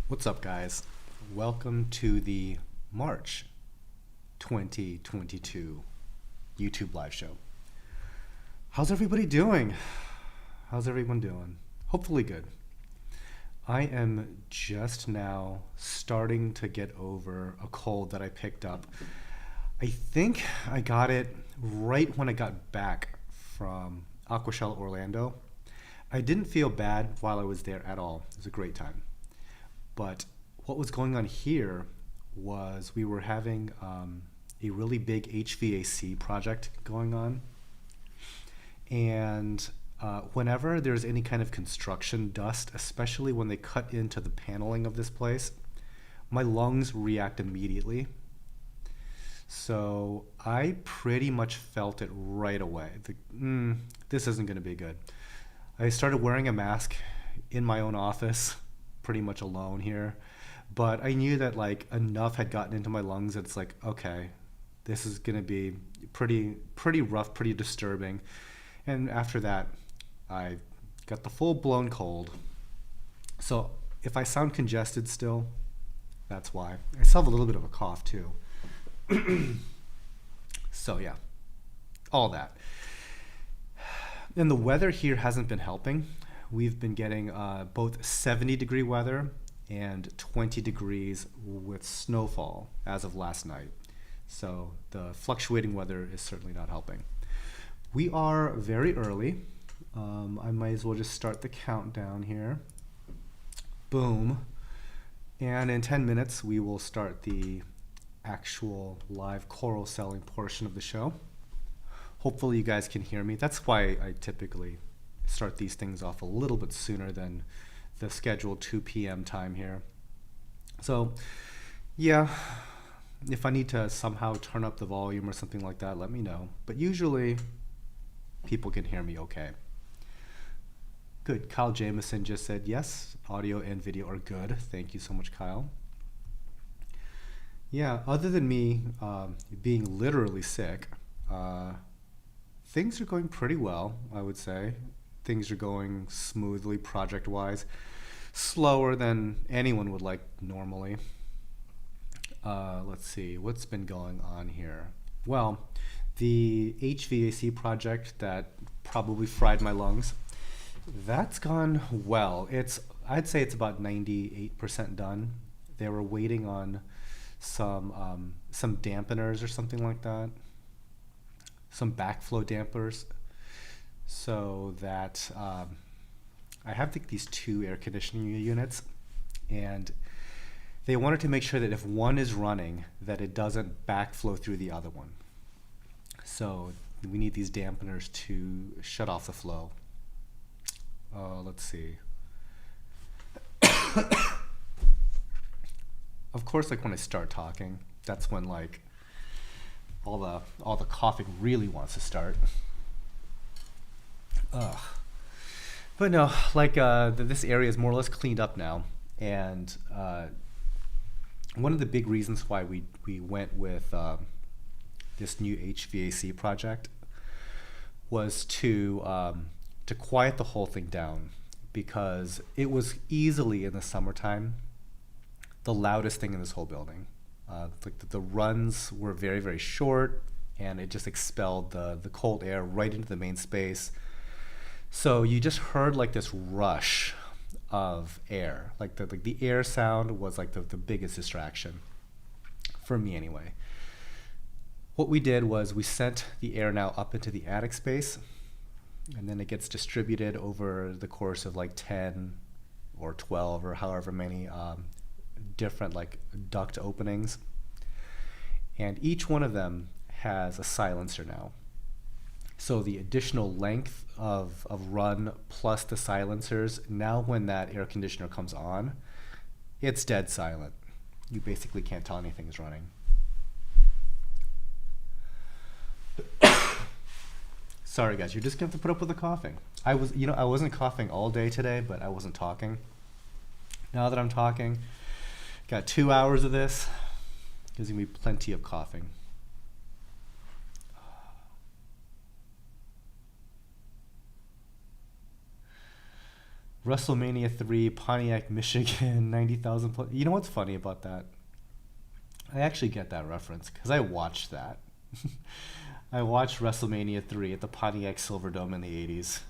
What's up, guys? Welcome to the March 2022 YouTube live show. How's everybody doing? How's everyone doing? Hopefully good. I am just now starting to get over a cold that I picked up. I think I got it right when I got back from AquaShella, Orlando. I didn't feel bad while I was there at all. It was a great time. But what was going on here was we were having a really big HVAC project going on. And whenever there's any kind of construction dust, especially when they cut into the paneling of this place, my lungs react immediately. So I pretty much felt it right away. This isn't going to be good. I started wearing a mask in my own office, pretty much alone here, but I knew that like enough had gotten into my lungs that it's like, okay, this is gonna be pretty rough, pretty disturbing. And after that, I got the full-blown cold. So if I sound congested still, that's why. I still have a little bit of a cough too. So yeah, all that. And the weather here hasn't been helping. We've been getting both 70-degree weather and 20 degrees with snowfall as of last night. So the fluctuating weather is certainly not helping. We are very early. I might as well just start the countdown here. Boom. And in 10 minutes, we will start the actual live coral selling portion of the show. Hopefully you guys can hear me. That's why I typically start these things off a little bit sooner than the scheduled 2 p.m. time here. So yeah, if I need to somehow turn up the volume or something like that, let me know. But usually people can hear me okay. Good. Kyle Jameson just said yes, audio and video are good. Thank you so much, Kyle. Yeah, other than me being literally sick, things are going pretty well, I would say. Things are going smoothly project-wise, slower than anyone would like normally. Let's see, what's been going on here? Well, the HVAC project that probably fried my lungs, that's gone well. I'd say it's about 98% done. They were waiting on some dampeners or something like that, some backflow dampers. So that I have these two air conditioning units, and they wanted to make sure that if one is running, that it doesn't backflow through the other one. So we need these dampeners to shut off the flow. Let's see. Of course, like when I start talking, that's when like all the coughing really wants to start. But no, like this area is more or less cleaned up now, and one of the big reasons why we went with this new HVAC project was to quiet the whole thing down, because it was easily in the summertime the loudest thing in this whole building. Like the runs were very, very short, and it just expelled the cold air right into the main space. So you just heard like this rush of air. Like the air sound was like the biggest distraction for me anyway. What we did was we sent the air now up into the attic space, and then it gets distributed over the course of like 10 or 12 or however many different like duct openings. And each one of them has a silencer now. So the additional length of run plus the silencers, now when that air conditioner comes on, it's dead silent. You basically can't tell anything is running. Sorry guys, you're just gonna have to put up with the coughing. I wasn't coughing all day today, but I wasn't talking. Now that I'm talking, got 2 hours of this, there's gonna be plenty of coughing. WrestleMania 3, Pontiac, Michigan, 90,000 plus. You know what's funny about that? I actually get that reference because I watched that. I watched WrestleMania 3 at the Pontiac Silverdome in the 80s.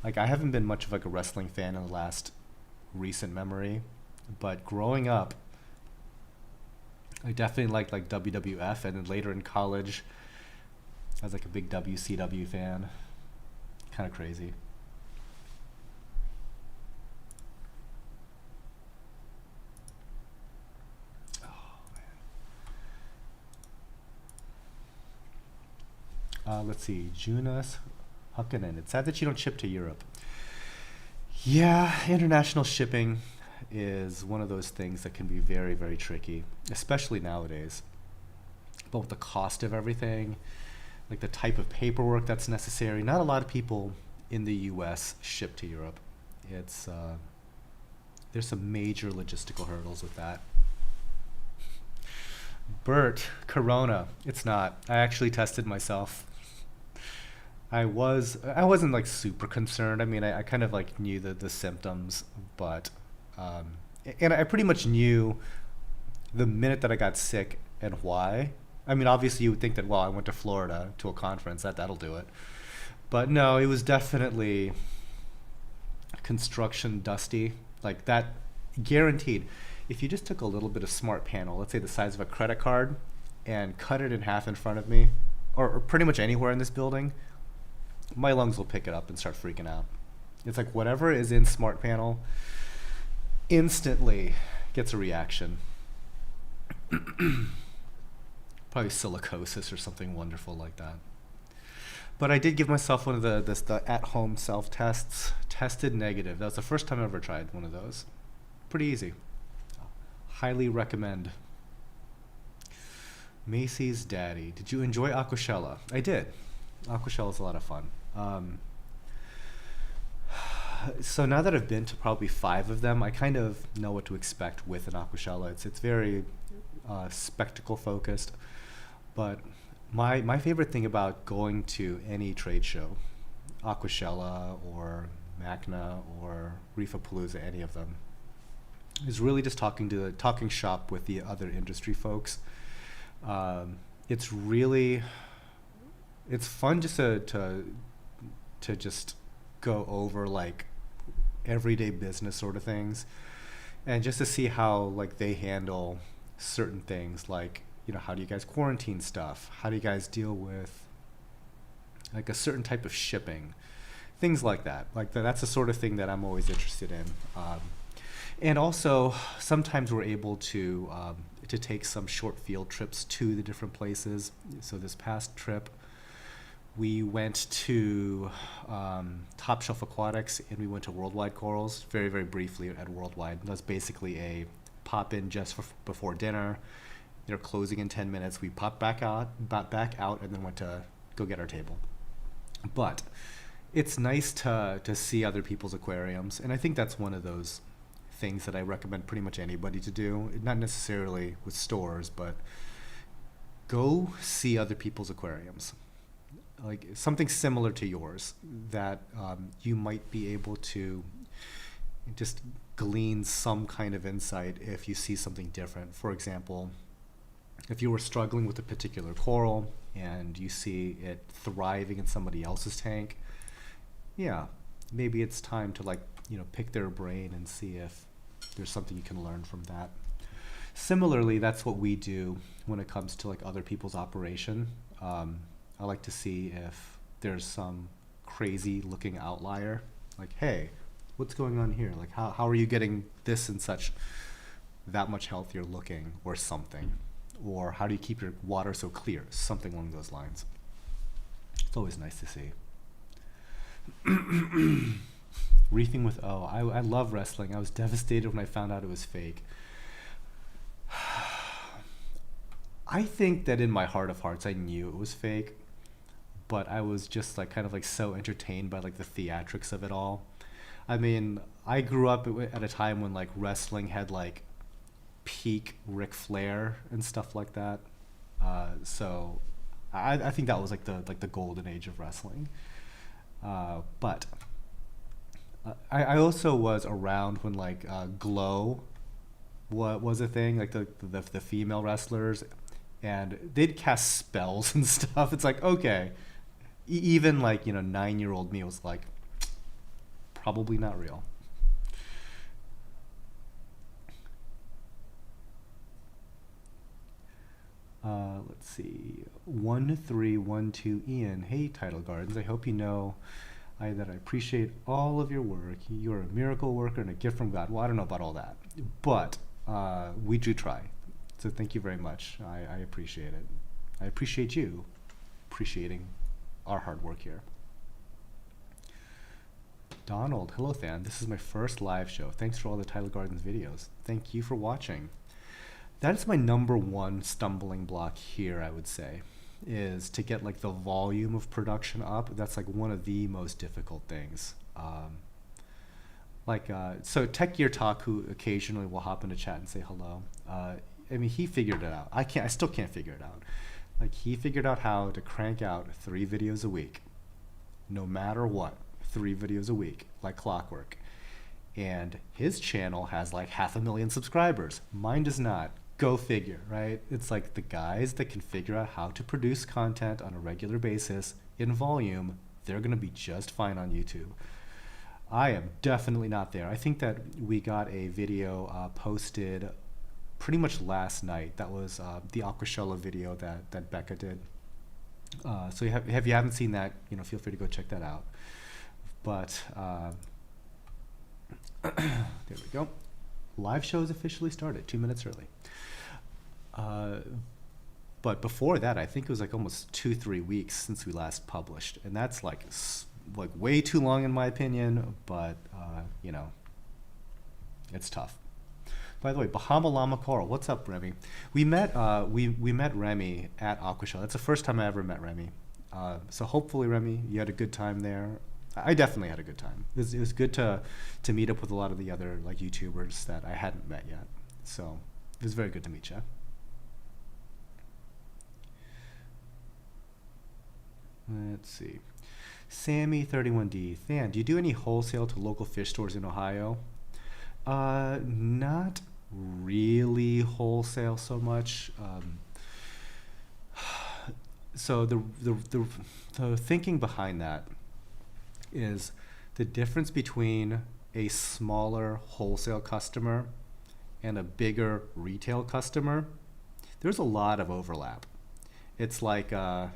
Like, I haven't been much of like a wrestling fan in the last recent memory, but growing up, I definitely liked like WWF, and then later in college, I was like a big WCW fan. Kind of crazy. Let's see, Jonas Huckinen. It's sad that you don't ship to Europe. Yeah, international shipping is one of those things that can be very, very tricky, especially nowadays. But with the cost of everything, like the type of paperwork that's necessary, not a lot of people in the U.S. ship to Europe. It's there's some major logistical hurdles with that. Bert, Corona. It's not. I actually tested myself. I wasn't like super concerned. I mean, I kind of like knew the symptoms, but and I pretty much knew the minute that I got sick and why. I mean, obviously you would think that, well, I went to Florida to a conference, that'll do it. But no, it was definitely construction dusty. Like that, guaranteed. If you just took a little bit of smart panel, let's say the size of a credit card, and cut it in half in front of me, or pretty much anywhere in this building, my lungs will pick it up and start freaking out. It's like whatever is in smart panel instantly gets a reaction. Probably silicosis or something wonderful like that. But I did give myself one of the at-home self-tests. Tested negative. That was the first time I ever tried one of those. Pretty easy. Highly recommend. Macy's Daddy. Did you enjoy AquaShella? I did. AquaShella is a lot of fun. So now that I've been to probably 5 of them, I kind of know what to expect with an AquaShella. It's very spectacle focused. But my favorite thing about going to any trade show, AquaShella or Macna or Reefapalooza, any of them, is really just talking shop with the other industry folks. It's fun just to just go over like everyday business sort of things, and just to see how like they handle certain things, like, you know, how do you guys quarantine stuff? How do you guys deal with like a certain type of shipping? Things like that. Like that's the sort of thing that I'm always interested in. And also, sometimes we're able to take some short field trips to the different places. So this past trip, we went to Top Shelf Aquatics, and we went to Worldwide Corals very, very briefly at Worldwide. That's basically a pop-in just before dinner. They're closing in 10 minutes. We popped back out, and then went to go get our table. But it's nice to see other people's aquariums, and I think that's one of those things that I recommend pretty much anybody to do. Not necessarily with stores, but go see other people's aquariums. Like something similar to yours that you might be able to just glean some kind of insight if you see something different. For example, if you were struggling with a particular coral and you see it thriving in somebody else's tank, yeah, maybe it's time to, like, you know, pick their brain and see if there's something you can learn from that. Similarly, that's what we do when it comes to like other people's operation. I like to see if there's some crazy looking outlier, like, hey, what's going on here? Like, how are you getting this and such that much healthier looking, or something? Or how do you keep your water so clear? Something along those lines. It's always nice to see. Reefing with O. I love wrestling. I was devastated when I found out it was fake. I think that in my heart of hearts I knew it was fake, but I was just like kind of like so entertained by like the theatrics of it all. I mean, I grew up at a time when like wrestling had like peak Ric Flair and stuff like that. So I think that was like the golden age of wrestling. But I also was around when like Glow what was a thing, like the female wrestlers, and they'd cast spells and stuff. It's like, okay, even like 9-year-old me was like, probably not real. Let's see. 1312 Ian. Hey, Tidal Gardens. I hope you know that I appreciate all of your work. You're a miracle worker and a gift from God. Well, I don't know about all that, but we do try. So thank you very much. I appreciate it. I appreciate you appreciating our hard work here. Donald, hello, Than. This is my first live show. Thanks for all the Tidal Gardens videos. Thank you for watching. That's my number one stumbling block here, I would say, is to get like the volume of production up. That's like one of the most difficult things. So Tech Gear Talk, who occasionally will hop into chat and say hello. I mean, he figured it out. I still can't figure it out. Like, he figured out how to crank out 3 videos a week, no matter what. 3 videos a week, like clockwork. And his channel has like 500,000 subscribers. Mine does not. Go figure, right? It's like the guys that can figure out how to produce content on a regular basis in volume, they're going to be just fine on YouTube. I am definitely not there. I think that we got a video posted pretty much last night. That was the AquaShella video that Becca did. So if you haven't seen that, feel free to go check that out. But there we go. Live show is officially started 2 minutes early. But before that, I think it was like almost 2-3 weeks since we last published, and that's like way too long in my opinion. But it's tough. By the way, Bahama Llama Coral, what's up, Remy? We met Remy at AquaShella. That's the first time I ever met Remy. So hopefully, Remy, you had a good time there. I definitely had a good time. It was good to meet up with a lot of the other like YouTubers that I hadn't met yet. So it was very good to meet you. Let's see. Sammy31D. Than, do you do any wholesale to local fish stores in Ohio? Not really wholesale so much. So the thinking behind that is the difference between a smaller wholesale customer and a bigger retail customer. There's a lot of overlap. It's like I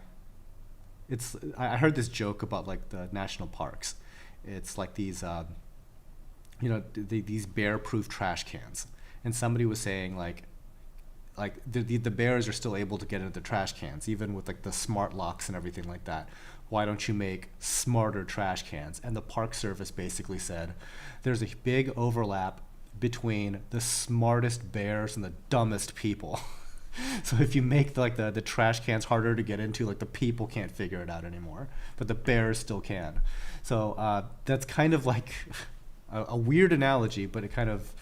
heard this joke about like the national parks. It's like these these bear-proof trash cans, and somebody was saying like the bears are still able to get into the trash cans even with like the smart locks and everything like that. Why don't you make smarter trash cans? And the Park Service basically said there's a big overlap between the smartest bears and the dumbest people. So if you make the trash cans harder to get into, like the people can't figure it out anymore, but the bears still can. So that's kind of like a weird analogy, but it kind of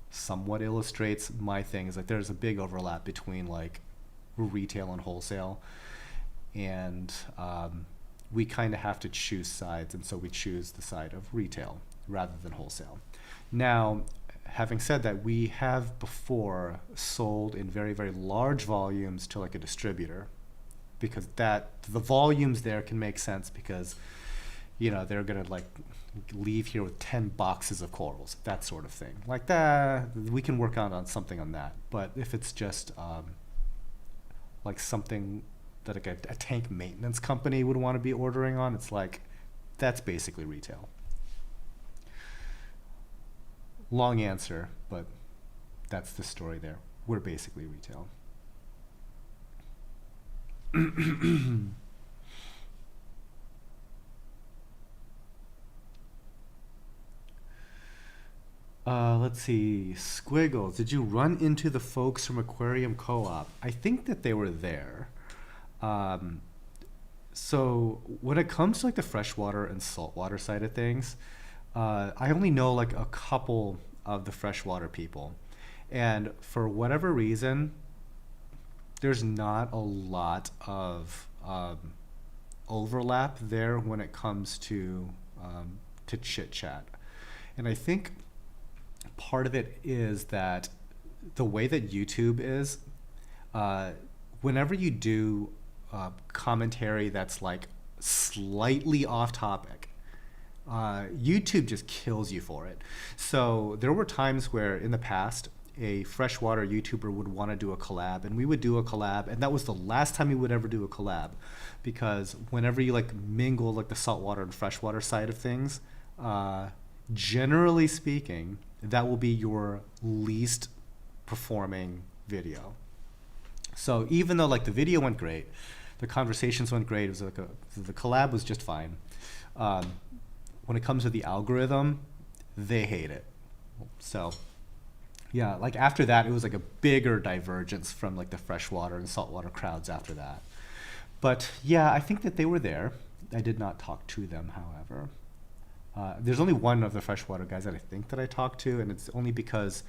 somewhat illustrates my thing. Is like there's a big overlap between like retail and wholesale, and we kind of have to choose sides, and so we choose the side of retail rather than wholesale. Now, having said that, we have before sold in very, very large volumes to like a distributor, because the volumes there can make sense because they're gonna like leave here with 10 boxes of corals, that sort of thing. Like that, we can work on something on that. But if it's just like something that like a tank maintenance company would want to be ordering on, it's like that's basically retail. Long answer, but that's the story there. We're basically retail. Let's see. Squiggles, did you run into the folks from Aquarium Co-op? I think that they were there. So when it comes to like the freshwater and saltwater side of things, I only know like a couple of the freshwater people, and for whatever reason, there's not a lot of overlap there when it comes to to chit chat. And I think part of it is that the way that YouTube is, whenever you do commentary that's like slightly off topic, YouTube just kills you for it. So there were times where in the past, a freshwater YouTuber would want to do a collab, and we would do a collab, and that was the last time we would ever do a collab, because whenever you like mingle like the saltwater and freshwater side of things, generally speaking, that will be your least performing video. So even though like the video went great, the conversations went great, it was like the collab was just fine. When it comes to the algorithm, they hate it. So yeah, like after that, it was like a bigger divergence from like the freshwater and saltwater crowds after that. But yeah, I think that they were there. I did not talk to them, however. There's only one of the freshwater guys that I think that I talked to, and it's only because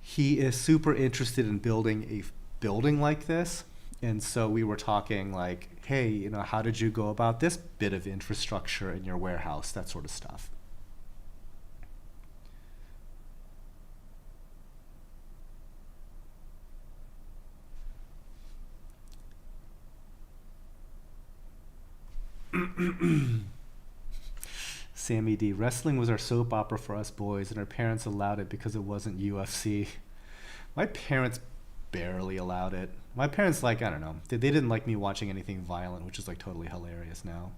he is super interested in building a building like this. And so we were talking like, hey, you know, how did you go about this bit of infrastructure in your warehouse, that sort of stuff. Sammy D, wrestling was our soap opera for us boys, and our parents allowed it because it wasn't UFC. My parents barely allowed it. My parents, like, I don't know, they didn't like me watching anything violent, which is like totally hilarious now.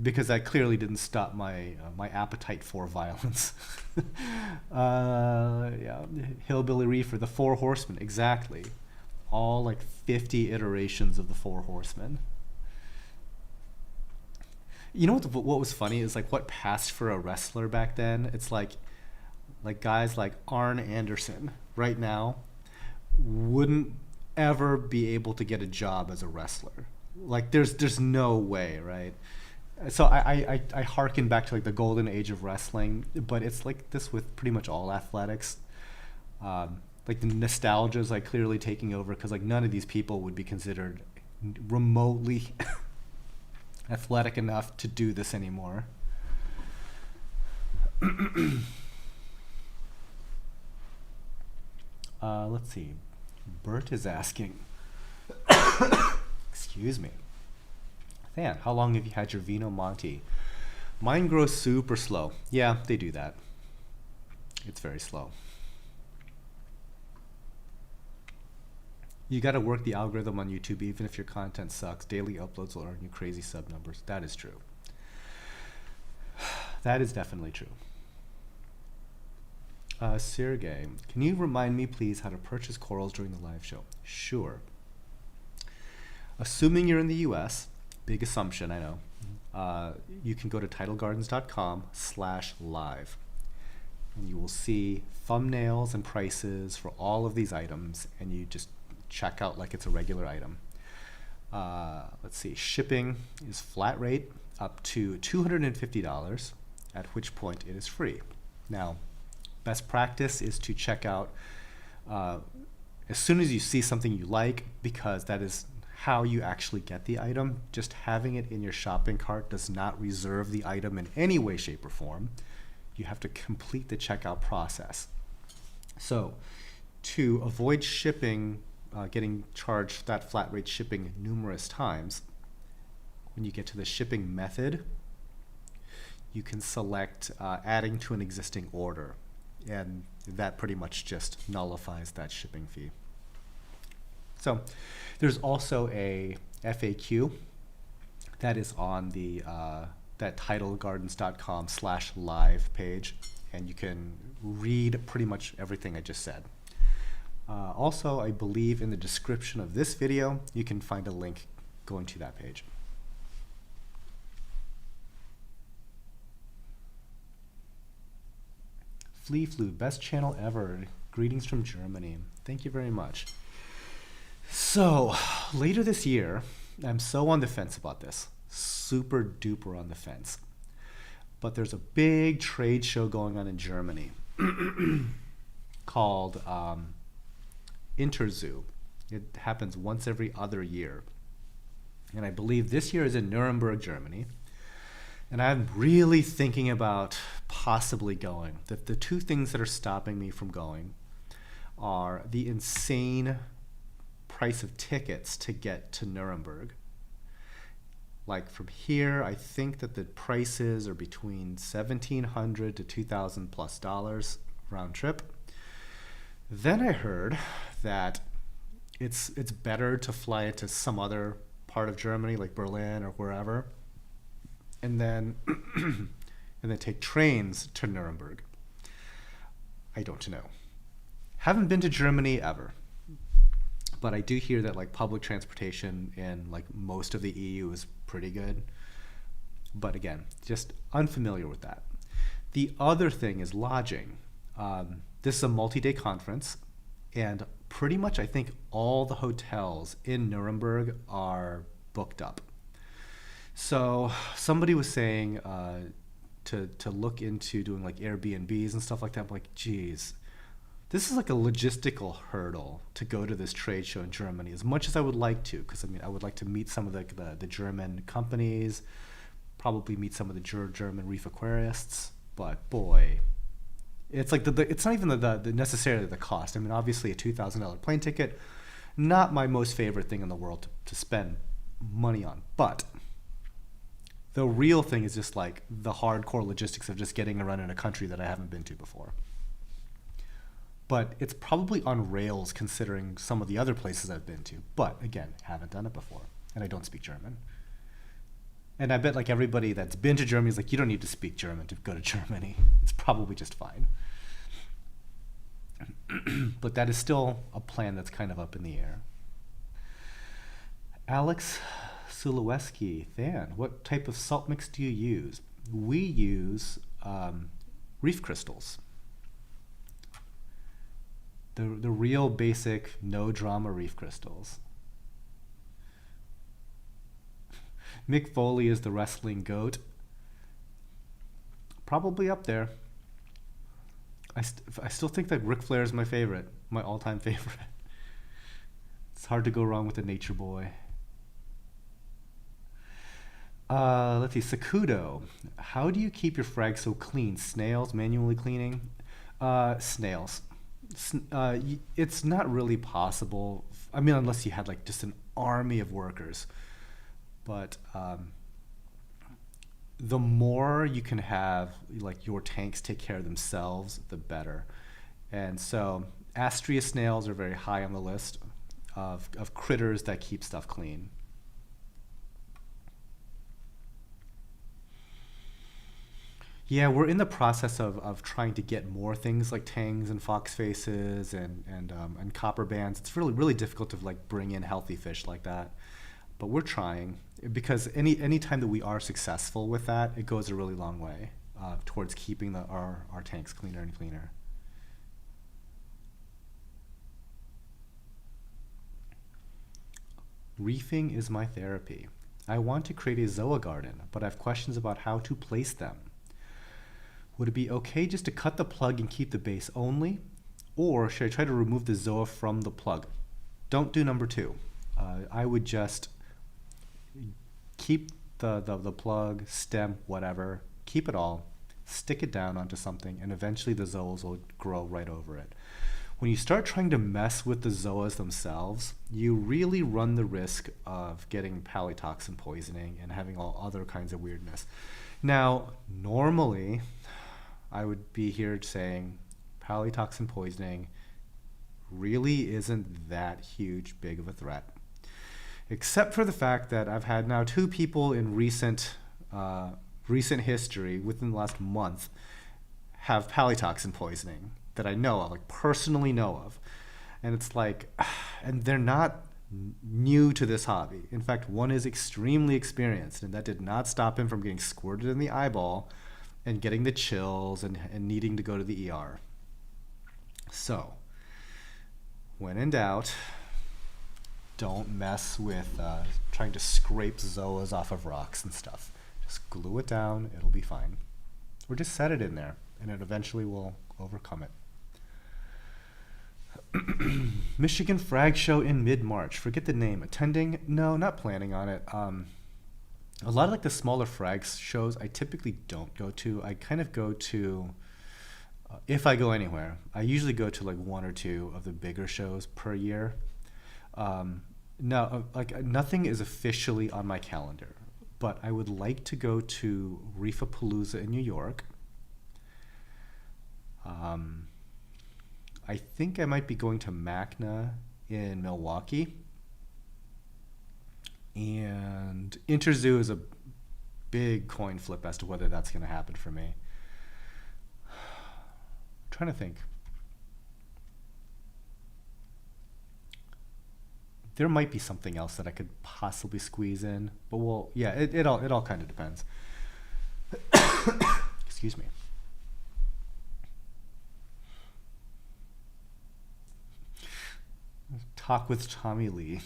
Because that clearly didn't stop my my appetite for violence. Yeah, Hillbilly Reefer, the Four Horsemen, exactly. All like 50 iterations of the Four Horsemen. You know what was funny is like what passed for a wrestler back then. It's like guys like Arn Anderson right now wouldn't ever be able to get a job as a wrestler. Like there's no way, right? So I harken back to like the golden age of wrestling, but it's like this with pretty much all athletics. Like the nostalgia is like clearly taking over because like none of these people would be considered remotely athletic enough to do this anymore. Let's see. Bert is asking. Excuse me. Than, how long have you had your Vino Monte? Mine grows super slow. Yeah, they do that. It's very slow. You gotta work the algorithm on YouTube even if your content sucks. Daily uploads will earn you crazy sub numbers. That is true. That is definitely true. Sergey, can you remind me please how to purchase corals during the live show? Sure. Assuming you're in the US, big assumption, I know, you can go to tidalgardens.com/live. And you will see thumbnails and prices for all of these items, and you just check out like it's a regular item. Let's see, shipping is flat rate up to $250, at which point it is free. Now, best practice is to check out as soon as you see something you like, because that is how you actually get the item. Just having it in your shopping cart does not reserve the item in any way, shape, or form. You have to complete the checkout process. So to avoid shipping, getting charged that flat rate shipping numerous times, when you get to the shipping method, you can select adding to an existing order, and that pretty much just nullifies that shipping fee. So there's also a FAQ that is on the that tidalgardens.com/live page, and you can read pretty much everything I just said. Also, I believe in the description of this video, you can find a link going to that page. Flea Flu, best channel ever. Greetings from Germany. Thank you very much. So, later this year, I'm so on the fence about this. Super duper on the fence. But there's a big trade show going on in Germany called InterZoo. It happens once every other year. And I believe this year is in Nuremberg, Germany. And I'm really thinking about possibly going. The two things that are stopping me from going are the insane price of tickets to get to Nuremberg. Like from here, I think that the prices are between $1,700 to $2,000 plus dollars round trip. Then I heard that it's better to fly it to some other part of Germany, like Berlin or wherever, and then and then take trains to Nuremberg. I don't know. Haven't been to Germany ever, but I do hear that like public transportation in like most of the EU is pretty good. But again, just unfamiliar with that. The other thing is lodging. This is a multi-day conference, and pretty much I think all the hotels in Nuremberg are booked up. So somebody was saying to look into doing like Airbnbs and stuff like that. I'm like, geez, this is like a logistical hurdle to go to this trade show in Germany, as much as I would like to, because I mean, I would like to meet some of the German companies, probably meet some of the German reef aquarists, but boy, it's like it's not even the necessarily the cost. I mean, obviously a $2,000 plane ticket, not my most favorite thing in the world to spend money on, but the real thing is just like the hardcore logistics of just getting around in a country that I haven't been to before. But it's probably on rails considering some of the other places I've been to. But again, haven't done it before, and I don't speak German. And I bet like everybody that's been to Germany is like, you don't need to speak German to go to Germany. It's probably just fine. But that is still a plan that's kind of up in the air. Alex Suleweski, Than, what type of salt mix do you use? We use reef crystals. The real basic, no drama reef crystals. Mick Foley is the wrestling goat. Probably up there. I still think that Ric Flair is my favorite, my all-time favorite. It's hard to go wrong with the Nature Boy. Let's see, Sakudo. How do you keep your frag so clean? Snails, manually cleaning? Snails. It's not really possible. I mean, unless you had like just an army of workers. But the more you can have like your tanks take care of themselves, the better. And so Astrea snails are very high on the list of critters that keep stuff clean. Yeah, we're in the process of trying to get more things like tangs and fox faces and copper bands. It's really difficult to like bring in healthy fish like that, but we're trying, because any time that we are successful with that, it goes a really long way towards keeping our tanks cleaner and cleaner. Reefing is my therapy. I want to create a zoa garden, but I have questions about how to place them. Would it be okay just to cut the plug and keep the base only? Or should I try to remove the zoa from the plug? Don't do number two. I would just keep the plug, stem, whatever, keep it all, stick it down onto something, and eventually the zoas will grow right over it. When you start trying to mess with the zoas themselves, you really run the risk of getting palytoxin poisoning and having all other kinds of weirdness. Now, normally, I would be here saying palytoxin poisoning really isn't that big of a threat. Except for the fact that I've had now 2 people in recent history, within the last month, have palytoxin poisoning that I know of, like personally know of. And it's like, and they're not new to this hobby. In fact, one is extremely experienced, and that did not stop him from getting squirted in the eyeball and getting the chills and needing to go to the ER. So, when in doubt, don't mess with trying to scrape zoas off of rocks and stuff. Just glue it down, it'll be fine. Or just set it in there, and it eventually will overcome it. Michigan Frag Show in mid-March. Forget the name. Attending? No, not planning on it. A lot of like the smaller frags shows I typically don't go to. I kind of go to, if I go anywhere, I usually go to like one or two of the bigger shows per year. Um, now, like nothing is officially on my calendar, but I would like to go to Reefapalooza in New York. Um, I think I might be going to Macna in Milwaukee, and InterZoo is a big coin flip as to whether that's going to happen for me. I'm trying to think. There might be something else that I could possibly squeeze in, but well, yeah, it all kind of depends. Excuse me. Talk with Tommy Lee.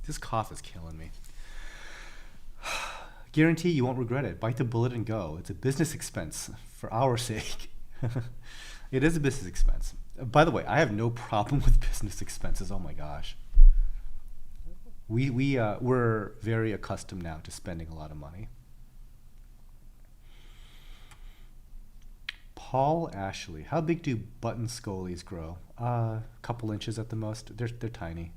This cough is killing me. Guarantee you won't regret it. Bite the bullet and go. It's a business expense for our sake. It is a business expense. By the way, I have no problem with business expenses. Oh my gosh. We're very accustomed now to spending a lot of money. Paul Ashley, how big do button scolies grow? A couple inches at the most. They're tiny.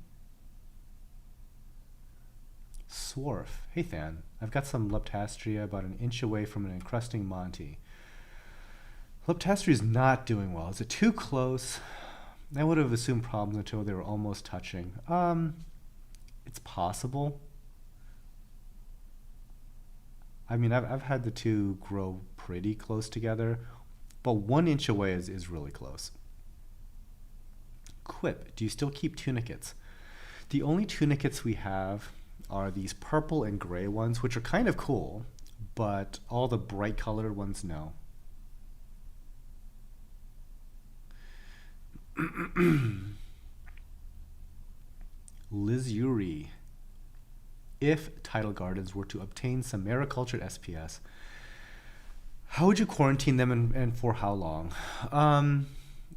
Swarf, hey Than, I've got some Leptastria about an inch away from an encrusting Monty. Leptastria is not doing well. Is it too close? I would have assumed problems until they were almost touching. It's possible. I mean, I've had the two grow pretty close together, but 1 inch away is really close. Quip, do you still keep tunicates? The only tunicates we have are these purple and gray ones, which are kind of cool, but all the bright colored ones, no. Liz Yuri, if Tidal Gardens were to obtain some maricultured SPS, how would you quarantine them and for how long?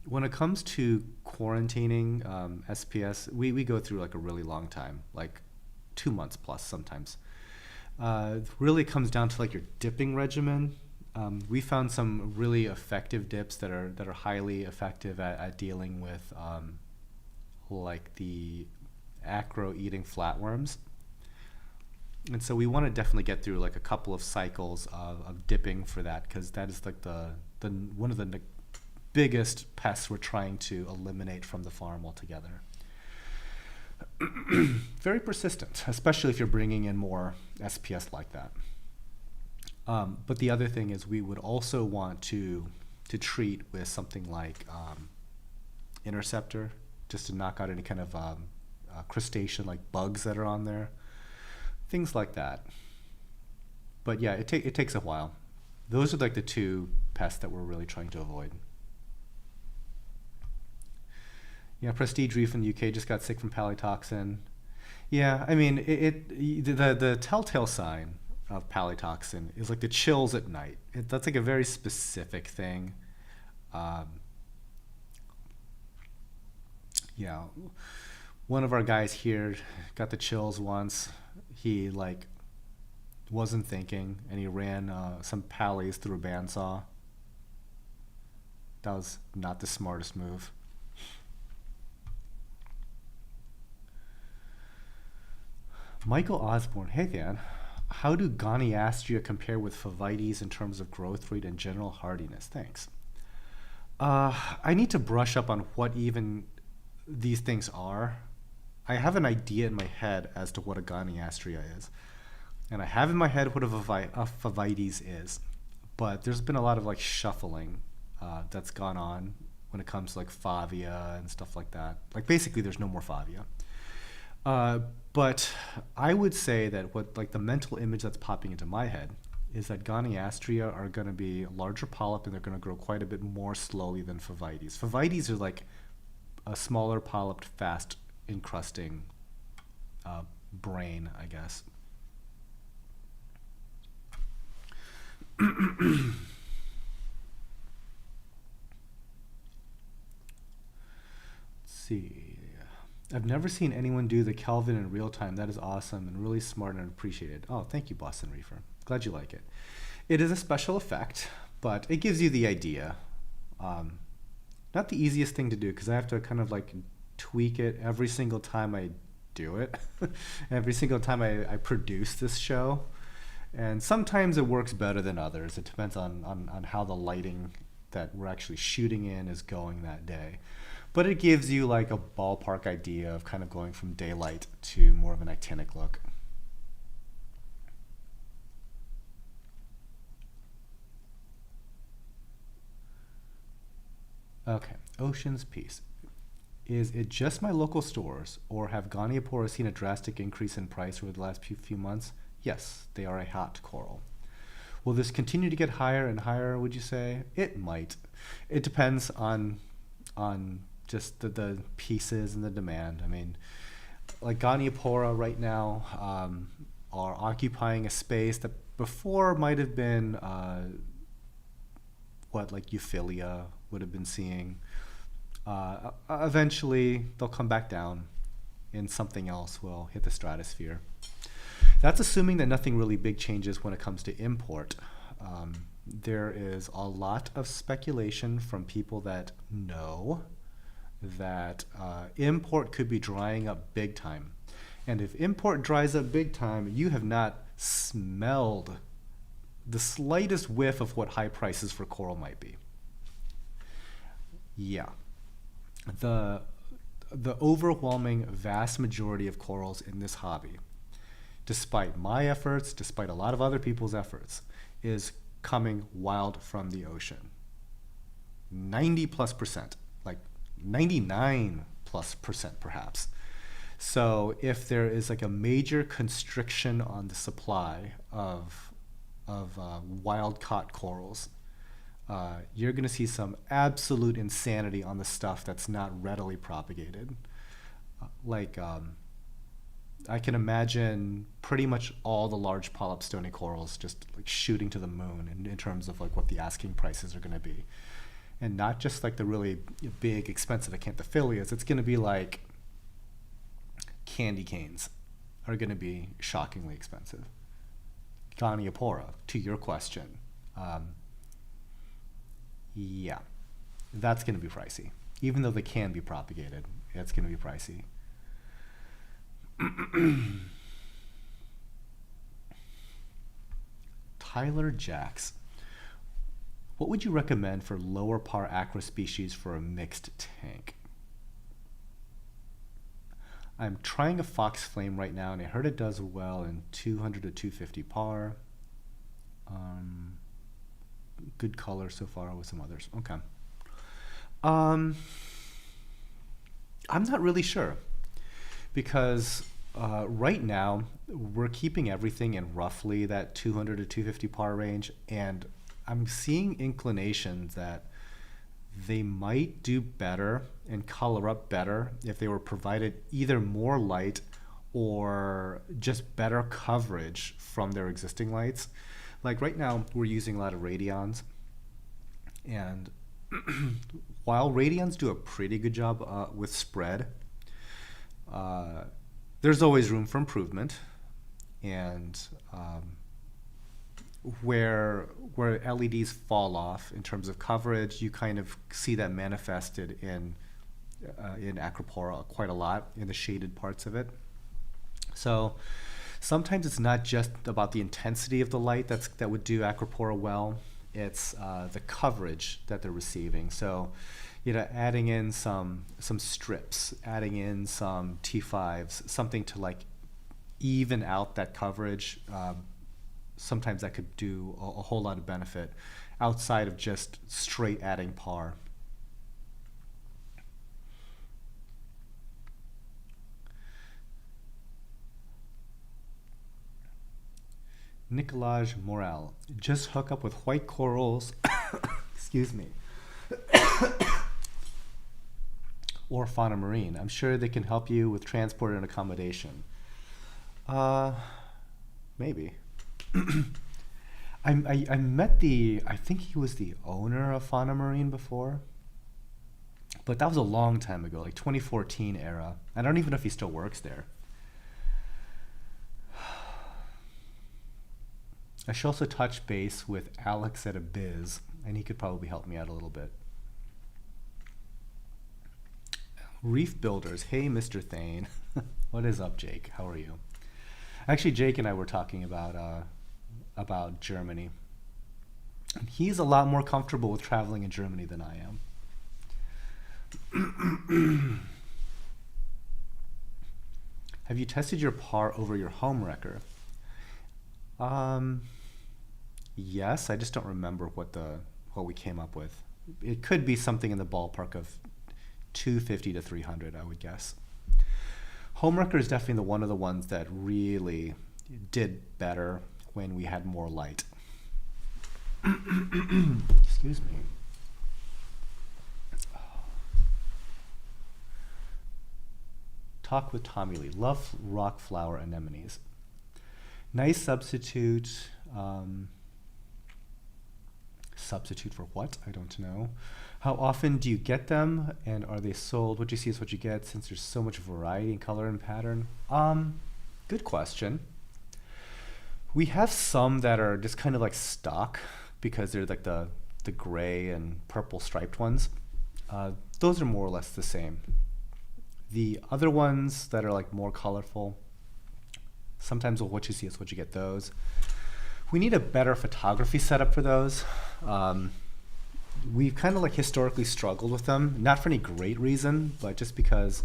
When it comes to quarantining SPS, we go through like a really long time, like 2 months plus sometimes. Really comes down to like your dipping regimen. We found some really effective dips that are highly effective at dealing with like the acro eating flatworms. And so we want to definitely get through like a couple of cycles of dipping for that, because that is like the one of the biggest pests we're trying to eliminate from the farm altogether. Very persistent, especially if you're bringing in more SPS like that. But the other thing is we would also want to treat with something like Interceptor, just to knock out any kind of crustacean like bugs that are on there, things like that. But yeah, it takes a while. Those are like the two pests that we're really trying to avoid. Yeah, Prestige Reef in the UK just got sick from palytoxin. Yeah, I mean, the telltale sign of palytoxin is like the chills at night. That's like a very specific thing. Yeah, one of our guys here got the chills once. He like wasn't thinking, and he ran some pallies through a bandsaw. That was not the smartest move. Michael Osborne, hey Dan, how do Goniastria compare with Favites in terms of growth rate and general hardiness? Thanks. I need to brush up on what even these things are. I have an idea in my head as to what a Goniastria is, and I have in my head what a Favites is, but there's been a lot of like shuffling that's gone on when it comes to like Favia and stuff like that. Like basically, there's no more Favia. But I would say that what like the mental image that's popping into my head is that Goniastria are going to be a larger polyp, and they're going to grow quite a bit more slowly than Favites. Favites are like a smaller polyp, fast encrusting brain, I guess. Let's see. I've never seen anyone do the Kelvin in real time. That is awesome and really smart and appreciated. Oh, thank you, Boston Reefer. Glad you like it. It is a special effect, but it gives you the idea. Um, Not the easiest thing to do because I have to kind of like tweak it every single time I do it, every single time I produce this show. And sometimes it works better than others. It depends on how the lighting that we're actually shooting in is going that day. But it gives you like a ballpark idea of kind of going from daylight to more of an actinic look. Okay, Ocean's Peace. Is it just my local stores, or have Goniopora seen a drastic increase in price over the last few months? Yes, they are a hot coral. Will this continue to get higher and higher, would you say? It might. It depends on just the pieces and the demand. I mean, like Goniopora right now are occupying a space that before might have been what like Euphilia would have been seeing. Eventually, they'll come back down, and something else will hit the stratosphere. That's assuming that nothing really big changes when it comes to import. There is a lot of speculation from people that know that import could be drying up big time. And if import dries up big time, you have not smelled the slightest whiff of what high prices for coral might be. Yeah. The overwhelming vast majority of corals in this hobby, despite my efforts, despite a lot of other people's efforts, is coming wild from the ocean. 90+%, like 99+% perhaps. So if there is like a major constriction on the supply of wild caught corals, you're going to see some absolute insanity on the stuff that's not readily propagated. I can imagine pretty much all the large polyp stony corals just like shooting to the moon in terms of like what the asking prices are going to be. And not just like the really big, expensive acanthophylias. It's going to be like candy canes are going to be shockingly expensive. Goniopora, to your question. Yeah, that's going to be pricey. Even though they can be propagated, it's going to be pricey. Tyler Jacks. What would you recommend for lower par aqua species for a mixed tank? I'm trying a fox flame right now, and I heard it does well in 200 to 250 par. Good color so far with some others. Okay. I'm not really sure because right now we're keeping everything in roughly that 200 to 250 par range, and I'm seeing inclinations that they might do better and color up better if they were provided either more light or just better coverage from their existing lights. Like right now, we're using a lot of radions, and while radions do a pretty good job with spread, there's always room for improvement. And where LEDs fall off in terms of coverage, you kind of see that manifested in Acropora quite a lot in the shaded parts of it. So sometimes it's not just about the intensity of the light that would do Acropora well. It's the coverage that they're receiving. So, adding in some strips, adding in some T5s, something to like even out that coverage. Sometimes that could do a whole lot of benefit outside of just straight adding par. Nicolaj Morel. Just hook up with white corals, excuse me, or Fauna Marine. I'm sure they can help you with transport and accommodation. Maybe. I met I think he was the owner of Fauna Marine before, But that was a long time ago, like 2014 era. I don't even know if he still works there. I should also touch base with Alex at Abiz, and he could probably help me out a little bit. Reef Builders. Hey, Mr. Thane. What is up, Jake? How are you? Actually, Jake and I were talking about Germany. He's a lot more comfortable with traveling in Germany than I am. Have you tested your PAR over your home wrecker? Yes, I just don't remember what we came up with. It could be something in the ballpark of 250 to 300, I would guess. Home wrecker is definitely one of the ones that really did better when we had more light. Excuse me. Talk with Tommy Lee. Love rock flower anemones. Nice substitute. Substitute for what? I don't know. How often do you get them, and are they sold? What you see is what you get, since there's so much variety in color and pattern. Good question. We have some that are just kind of like stock because they're like the gray and purple striped ones. Those are more or less the same. The other ones that are like more colorful, sometimes what you see is what you get those. We need a better photography setup for those. We've kind of like historically struggled with them, not for any great reason, but just because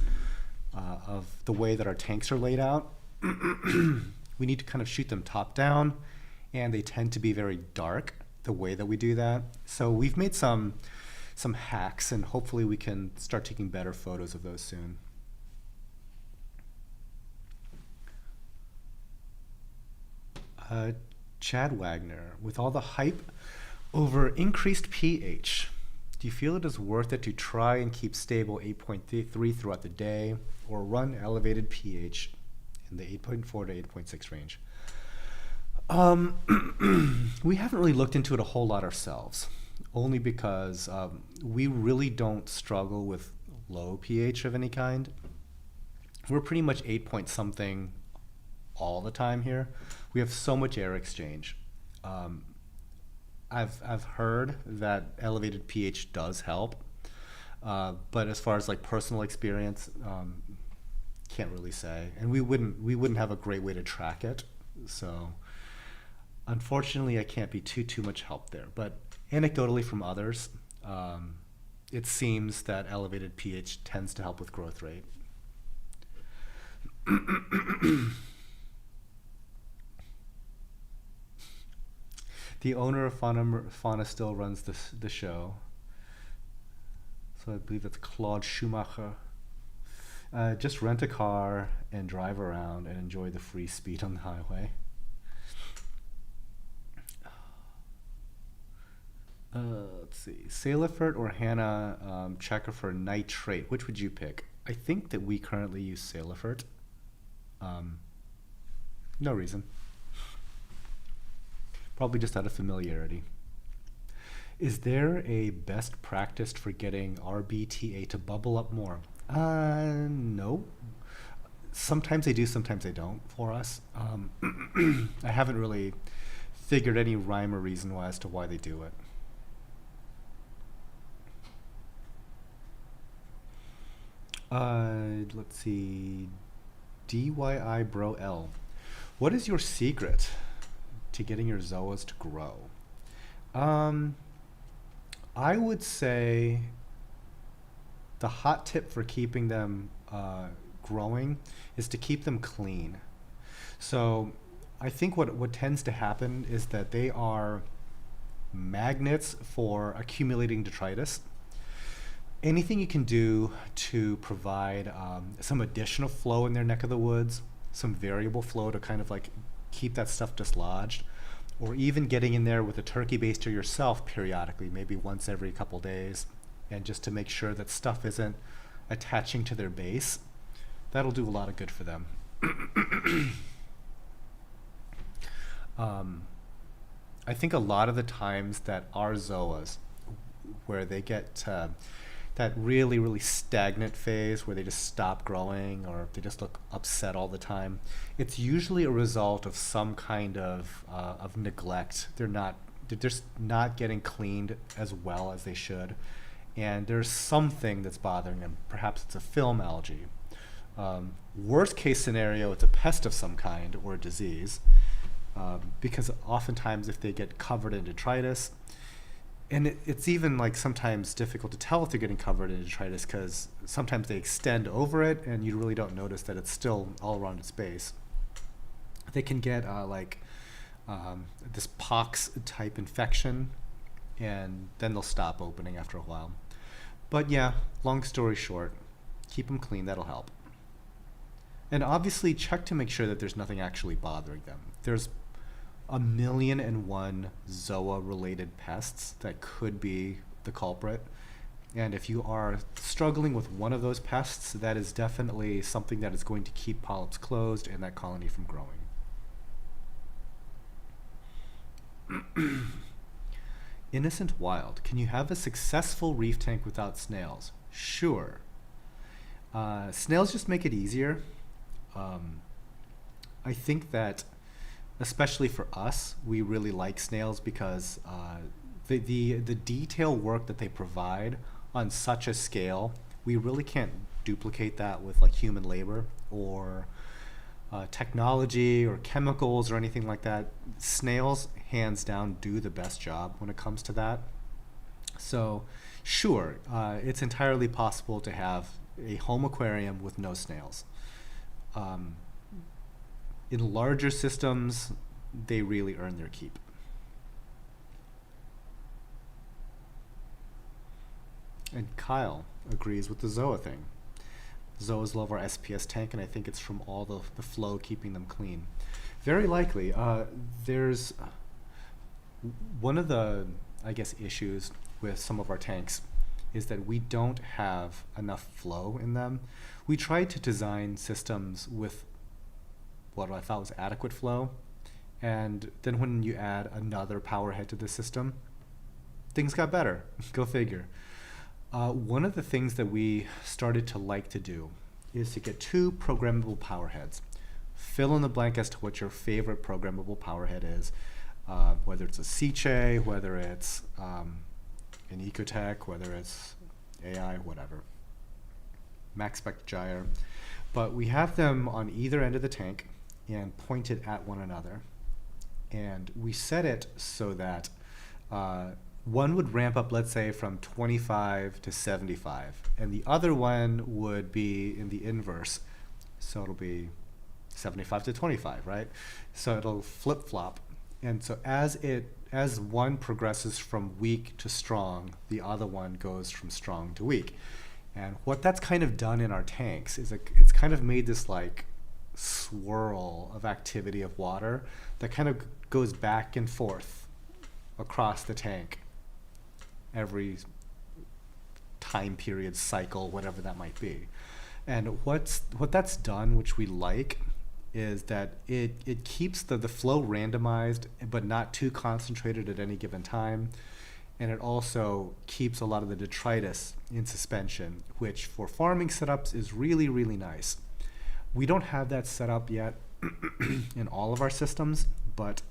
of the way that our tanks are laid out. We need to kind of shoot them top down, and they tend to be very dark the way that we do that. So we've made some hacks, and hopefully we can start taking better photos of those soon. Chad Wagner, with all the hype over increased pH, do you feel it is worth it to try and keep stable 8.3 throughout the day, or run elevated pH in the 8.4 to 8.6 range? We haven't really looked into it a whole lot ourselves, only because we really don't struggle with low pH of any kind. We're pretty much 8 point something all the time here. We have so much air exchange. I've heard that elevated pH does help, but as far as like personal experience, can't really say. And we wouldn't have a great way to track it. So unfortunately, I can't be too much help there. But anecdotally from others, it seems that elevated pH tends to help with growth rate. The owner of Fauna still runs the show. So I believe that's Claude Schumacher. Just rent a car and drive around and enjoy the free speed on the highway. Let's see. Salifert or Hannah checker for nitrate. Which would you pick? I think that we currently use Salifert. No reason. Probably just out of familiarity. Is there a best practice for getting RBTA to bubble up more? No. Sometimes they do, sometimes they don't for us. I haven't really figured any rhyme or reason as to why they do it. Let's see. DYI Bro L. What is your secret to getting your zoas to grow? I would say the hot tip for keeping them growing is to keep them clean. So I think what tends to happen is that they are magnets for accumulating detritus. Anything you can do to provide some additional flow in their neck of the woods, some variable flow to kind of like keep that stuff dislodged, or even getting in there with a turkey baster yourself periodically, maybe once every couple days, and just to make sure that stuff isn't attaching to their base, that'll do a lot of good for them. I think a lot of the times that our zoas, where they get that that really, really stagnant phase where they just stop growing or they just look upset all the time, it's usually a result of some kind of neglect. They're just not getting cleaned as well as they should, and there's something that's bothering them. Perhaps it's a film algae. Worst case scenario, it's a pest of some kind or a disease, because oftentimes if they get covered in detritus, and it's even like sometimes difficult to tell if they're getting covered in detritus because sometimes they extend over it and you really don't notice that it's still all around its base. They can get this pox type infection, and then they'll stop opening after a while. But yeah, long story short, keep them clean, that'll help. And obviously check to make sure that there's nothing actually bothering them. There's 1,000,001 zoa-related pests that could be the culprit. And if you are struggling with one of those pests, that is definitely something that is going to keep polyps closed and that colony from growing. Innocent Wild. Can you have a successful reef tank without snails? Sure. Snails just make it easier. I think that, especially for us, we really like snails because the detail work that they provide on such a scale, we really can't duplicate that with like human labor or technology or chemicals or anything like that. Snails, hands down, do the best job when it comes to that. So, sure, it's entirely possible to have a home aquarium with no snails. In larger systems, they really earn their keep. And Kyle agrees with the Zoa thing. Zoas love our SPS tank, and I think it's from all the flow keeping them clean. Very likely. There's one of the, I guess, issues with some of our tanks is that we don't have enough flow in them. We tried to design systems with what I thought was adequate flow, and then when you add another power head to the system, things got better. Go figure. One of the things that we started to like to do is to get 2 programmable power heads. Fill in the blank as to what your favorite programmable power head is, whether it's a Seche, whether it's an Ecotech, whether it's AI, whatever. MaxSpec Gyre. But we have them on either end of the tank and pointed at one another. And we set it so that one would ramp up, let's say, from 25 to 75, and the other one would be in the inverse. So it'll be 75 to 25, right? So it'll flip-flop. And so as one progresses from weak to strong, the other one goes from strong to weak. And what that's kind of done in our tanks is it's kind of made this like swirl of activity of water that kind of goes back and forth across the tank every time period, cycle, whatever that might be. And what that's done, which we like, is that it keeps the flow randomized but not too concentrated at any given time. And it also keeps a lot of the detritus in suspension, which for farming setups is really, really nice. We don't have that set up yet in all of our systems, but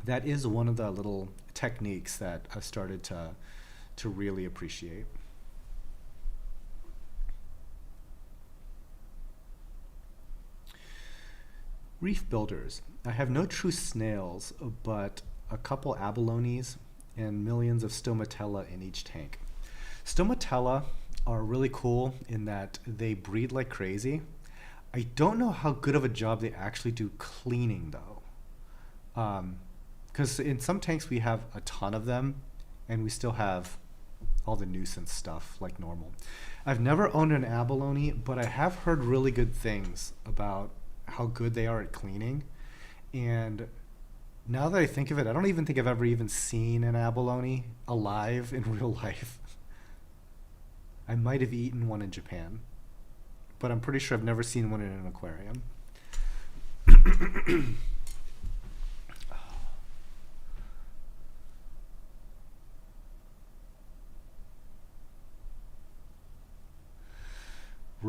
that is one of the little techniques that I've started to really appreciate. Reef builders. I have no true snails, but a couple abalones and millions of stomatella in each tank. Stomatella are really cool in that they breed like crazy. I don't know how good of a job they actually do cleaning though. Because in some tanks we have a ton of them and we still have all the nuisance stuff like normal. I've never owned an abalone, but I have heard really good things about how good they are at cleaning. And now that I think of it, I don't even think I've ever even seen an abalone alive in real life. I might have eaten one in Japan, but I'm pretty sure I've never seen one in an aquarium.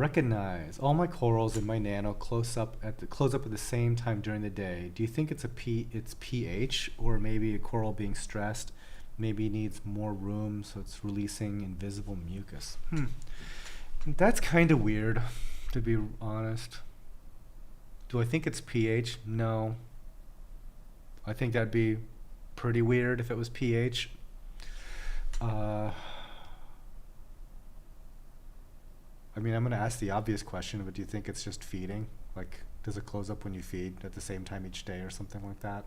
Recognize all my corals in my nano close up at the same time during the day. Do you think it's pH, or maybe a coral being stressed, maybe needs more room so it's releasing invisible mucus? That's kind of weird, to be honest. Do I think it's pH? No. I think that'd be pretty weird if it was pH. I mean, I'm going to ask the obvious question, but do you think it's just feeding? Like, does it close up when you feed at the same time each day or something like that?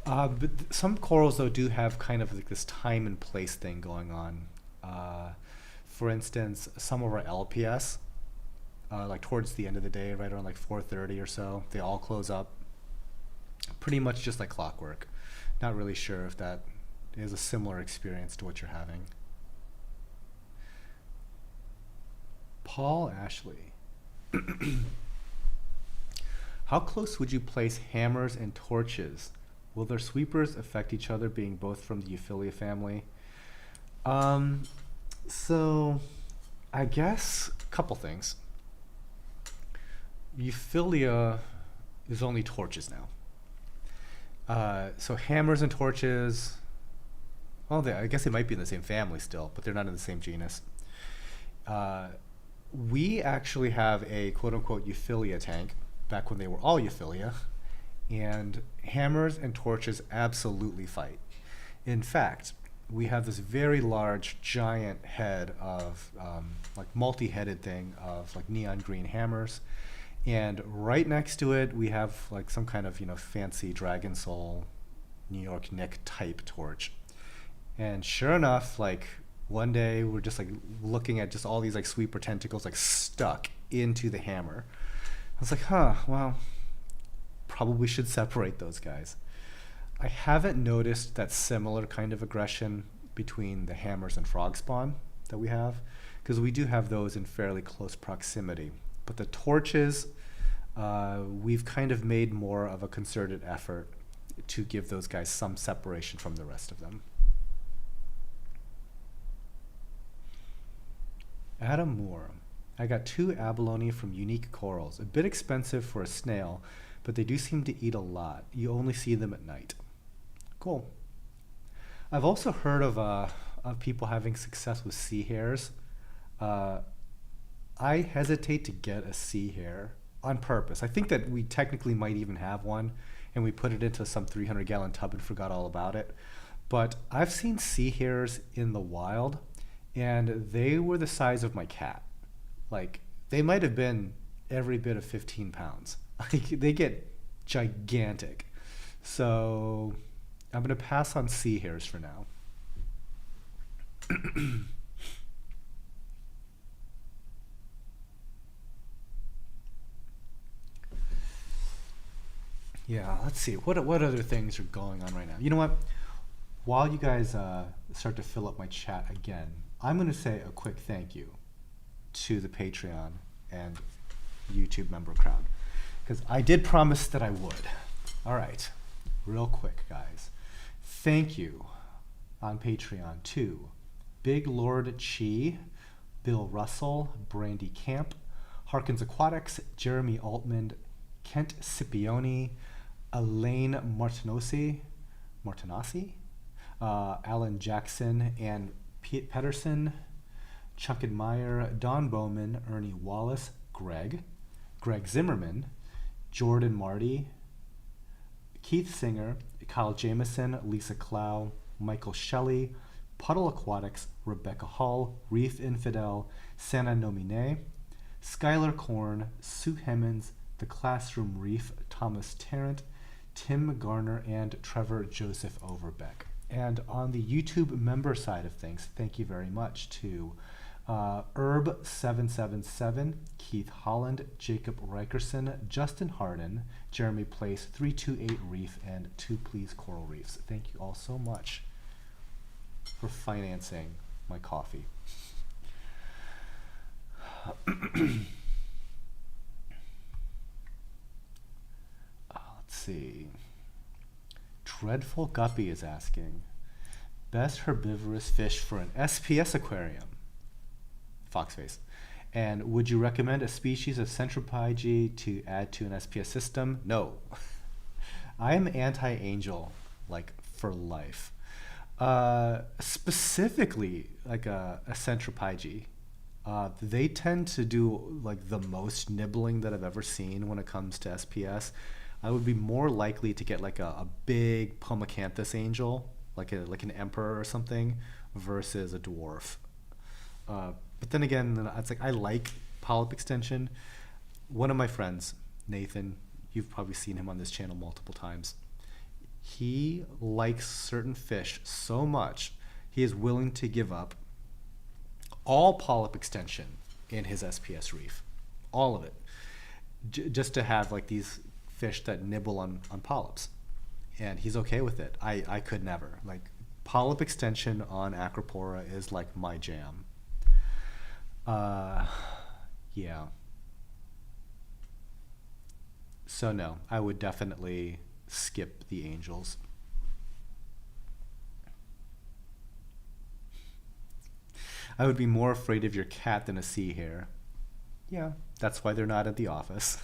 But some corals, though, do have kind of like this time and place thing going on. For instance, some of our LPS, like towards the end of the day, right around like 4:30 or so, they all close up pretty much just like clockwork. Not really sure if that is a similar experience to what you're having. Paul Ashley. How close would you place hammers and torches? Will their sweepers affect each other, being both from the Euphyllia family? So I guess a couple things. Euphyllia is only torches now. So hammers and torches, well, I guess they might be in the same family still, but they're not in the same genus. We actually have a quote-unquote Euphyllia tank, back when they were all Euphyllia, and hammers and torches absolutely fight. In fact, we have this very large, giant head of, like multi-headed thing of like neon green hammers, and right next to it we have like some kind of, fancy Dragon Soul, New York Nick type torch. And sure enough, like one day we're just like looking at just all these like sweeper tentacles like stuck into the hammer. I was like, well, probably should separate those guys. I haven't noticed that similar kind of aggression between the hammers and frog spawn that we have, because we do have those in fairly close proximity. But the torches, we've kind of made more of a concerted effort to give those guys some separation from the rest of them. Adam Moore. I got 2 abalone from Unique Corals. A bit expensive for a snail, but they do seem to eat a lot. You only see them at night. Cool. I've also heard of people having success with sea hares. I hesitate to get a sea hare on purpose. I think that we technically might even have one, and we put it into some 300-gallon tub and forgot all about it. But I've seen sea hares in the wild, and they were the size of my cat. Like, they might have been every bit of 15 pounds. Like, they get gigantic. So I'm going to pass on sea hares for now. Yeah, let's see. What other things are going on right now? You know what? While you guys start to fill up my chat again, I'm going to say a quick thank you to the Patreon and YouTube member crowd, because I did promise that I would. All right, real quick, guys. Thank you on Patreon to Big Lord Chi, Bill Russell, Brandy Camp, Harkins Aquatics, Jeremy Altman, Kent Scipione, Elaine Martinozzi, Alan Jackson, and Pete Pedersen, Chuck Meyer, Don Bowman, Ernie Wallace, Greg Zimmerman, Jordan Marty, Keith Singer, Kyle Jameson, Lisa Clow, Michael Shelley, Puddle Aquatics, Rebecca Hall, Reef Infidel, Santa Nomine, Skylar Korn, Sue Hemmons, The Classroom Reef, Thomas Tarrant, Tim Garner, and Trevor Joseph Overbeck. And on the YouTube member side of things, thank you very much to Herb777, Keith Holland, Jacob Rikerson, Justin Harden, Jeremy Place, 328 Reef, and 2 Please Coral Reefs. Thank you all so much for financing my coffee. Let's see. Dreadful Guppy is asking, best herbivorous fish for an SPS aquarium? Foxface. And would you recommend a species of Centropyge to add to an SPS system? No. I am anti-angel, like, for life. Specifically, like a Centropyge. They tend to do like the most nibbling that I've ever seen when it comes to SPS. I would be more likely to get like a big Pomacanthus angel, like an emperor or something, versus a dwarf. But then again, it's like I like polyp extension. One of my friends, Nathan, you've probably seen him on this channel multiple times. He likes certain fish so much, he is willing to give up all polyp extension in his SPS reef, all of it, just to have like these fish that nibble on polyps. And he's okay with it. I could never. Like, polyp extension on Acropora is like my jam. Yeah. So no, I would definitely skip the angels. I would be more afraid of your cat than a sea hare. Yeah, that's why they're not at the office.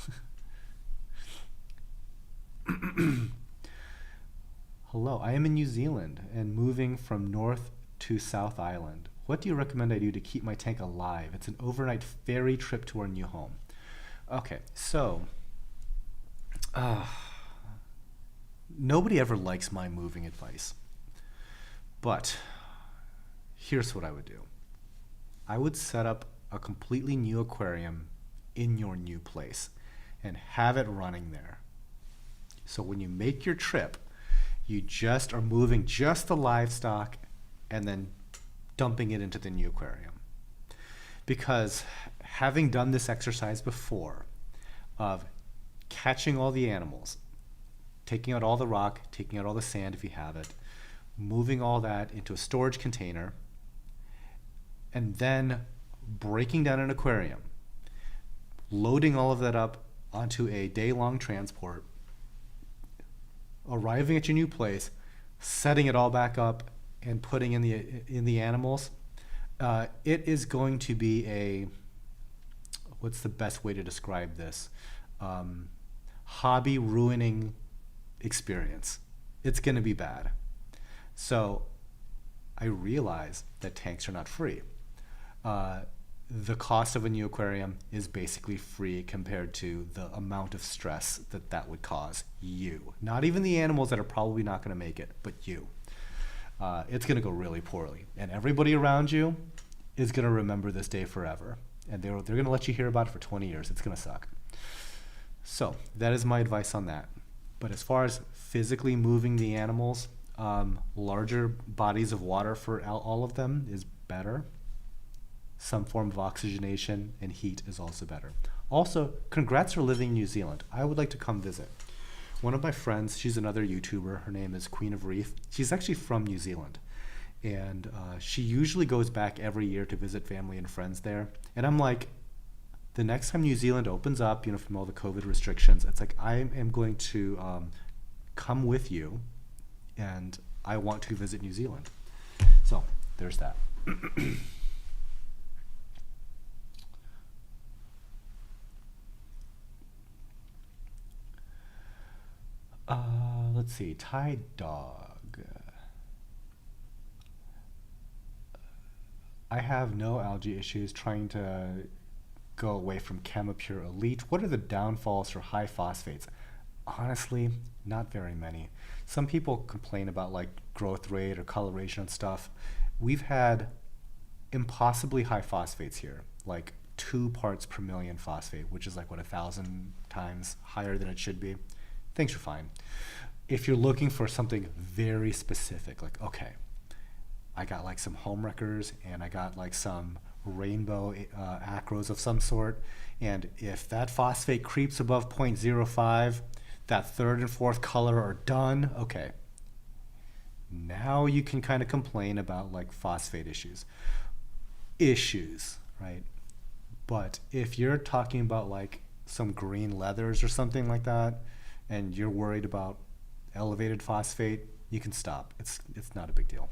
Hello, I am in New Zealand and moving from North to South Island. What do you recommend I do to keep my tank alive? It's an overnight ferry trip to our new home. Okay, so nobody ever likes my moving advice. But here's what I would do. I would set up a completely new aquarium in your new place and have it running there. So when you make your trip, you just are moving just the livestock and then dumping it into the new aquarium. Because having done this exercise before of catching all the animals, taking out all the rock, taking out all the sand if you have it, moving all that into a storage container, and then breaking down an aquarium, loading all of that up onto a day-long transport, arriving at your new place, setting it all back up, and putting in the animals, it is going to be a, what's the best way to describe this? Hobby ruining experience. It's going to be bad. So I realize that tanks are not free. The cost of a new aquarium is basically free compared to the amount of stress that would cause you. Not even the animals that are probably not going to make it, but you. It's going to go really poorly. And everybody around you is going to remember this day forever. And they're going to let you hear about it for 20 years. It's going to suck. So that is my advice on that. But as far as physically moving the animals, larger bodies of water for all of them is better. Some form of oxygenation and heat is also better. Also, congrats for living in New Zealand. I would like to come visit. One of my friends, she's another YouTuber. Her name is Queen of Reef. She's actually from New Zealand. And she usually goes back every year to visit family and friends there. And I'm like, the next time New Zealand opens up, from all the COVID restrictions, it's like, I am going to come with you, and I want to visit New Zealand. So there's that. Let's see, Tide Dog. I have no algae issues trying to go away from Chemipure Elite. What are the downfalls for high phosphates? Honestly, not very many. Some people complain about like growth rate or coloration and stuff. We've had impossibly high phosphates here, like 2 parts per million phosphate, which is like 1,000 times higher than it should be. Things are fine. If you're looking for something very specific, like, okay, I got like some home wreckers and I got like some rainbow acros of some sort, and if that phosphate creeps above 0.05, that third and fourth color are done, okay. Now you can kind of complain about like phosphate issues, right? But if you're talking about like some green leathers or something like that, and you're worried about elevated phosphate, you can stop. It's not a big deal.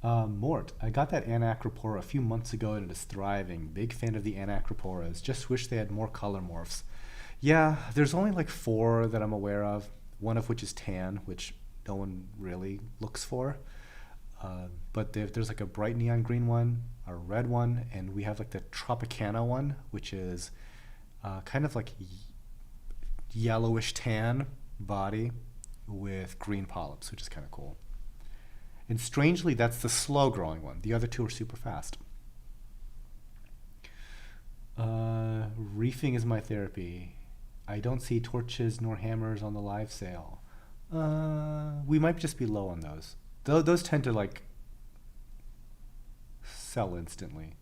Mort, I got that Anacropora a few months ago and it is thriving. Big fan of the Anacroporas. Just wish they had more color morphs. Yeah, there's only like four that I'm aware of. One of which is tan, which no one really looks for. But there's like a bright neon green one, a red one, and we have like the Tropicana one, which is kind of like yellowish tan body with green polyps, which is kind of cool. And strangely, that's the slow growing one. The other two are super fast. Reefing is my therapy. I don't see torches nor hammers on the live sale. We might just be low on those. Those tend to like sell instantly.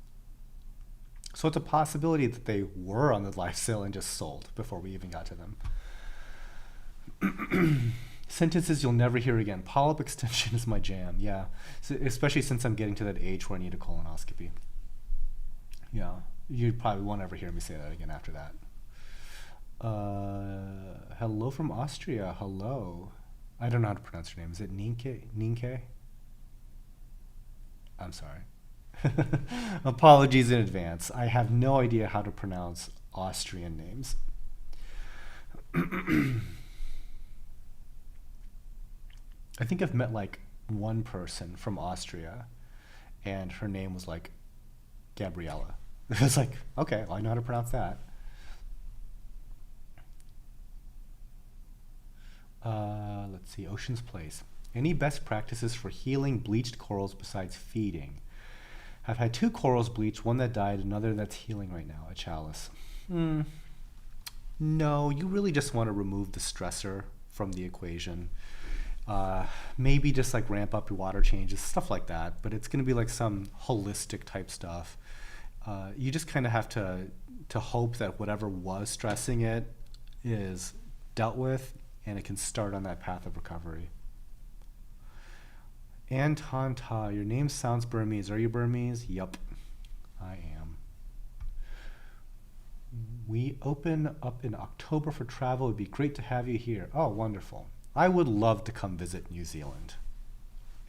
So it's a possibility that they were on the live sale and just sold before we even got to them. Sentences you'll never hear again. Polyp extension is my jam. Yeah, so especially since I'm getting to that age where I need a colonoscopy. Yeah, you probably won't ever hear me say that again after that. Hello from Austria. Hello. I don't know how to pronounce your name. Is it Ninke? Ninke? I'm sorry. Apologies in advance. I have no idea how to pronounce Austrian names. I think I've met like one person from Austria, and her name was like Gabriella. It was like, okay, well, I know how to pronounce that. Let's see, Ocean's Place. Any best practices for healing bleached corals besides feeding? I've had two corals bleached, one that died, another that's healing right now, a chalice. No, you really just want to remove the stressor from the equation. Maybe just like ramp up your water changes, stuff like that, but it's going to be like some holistic type stuff. You just kind of have to hope that whatever was stressing it is dealt with and it can start on that path of recovery. Anton Ta, your name sounds Burmese. Are you Burmese? Yup, I am. We open up in October for travel. It would be great to have you here. Oh, wonderful. I would love to come visit New Zealand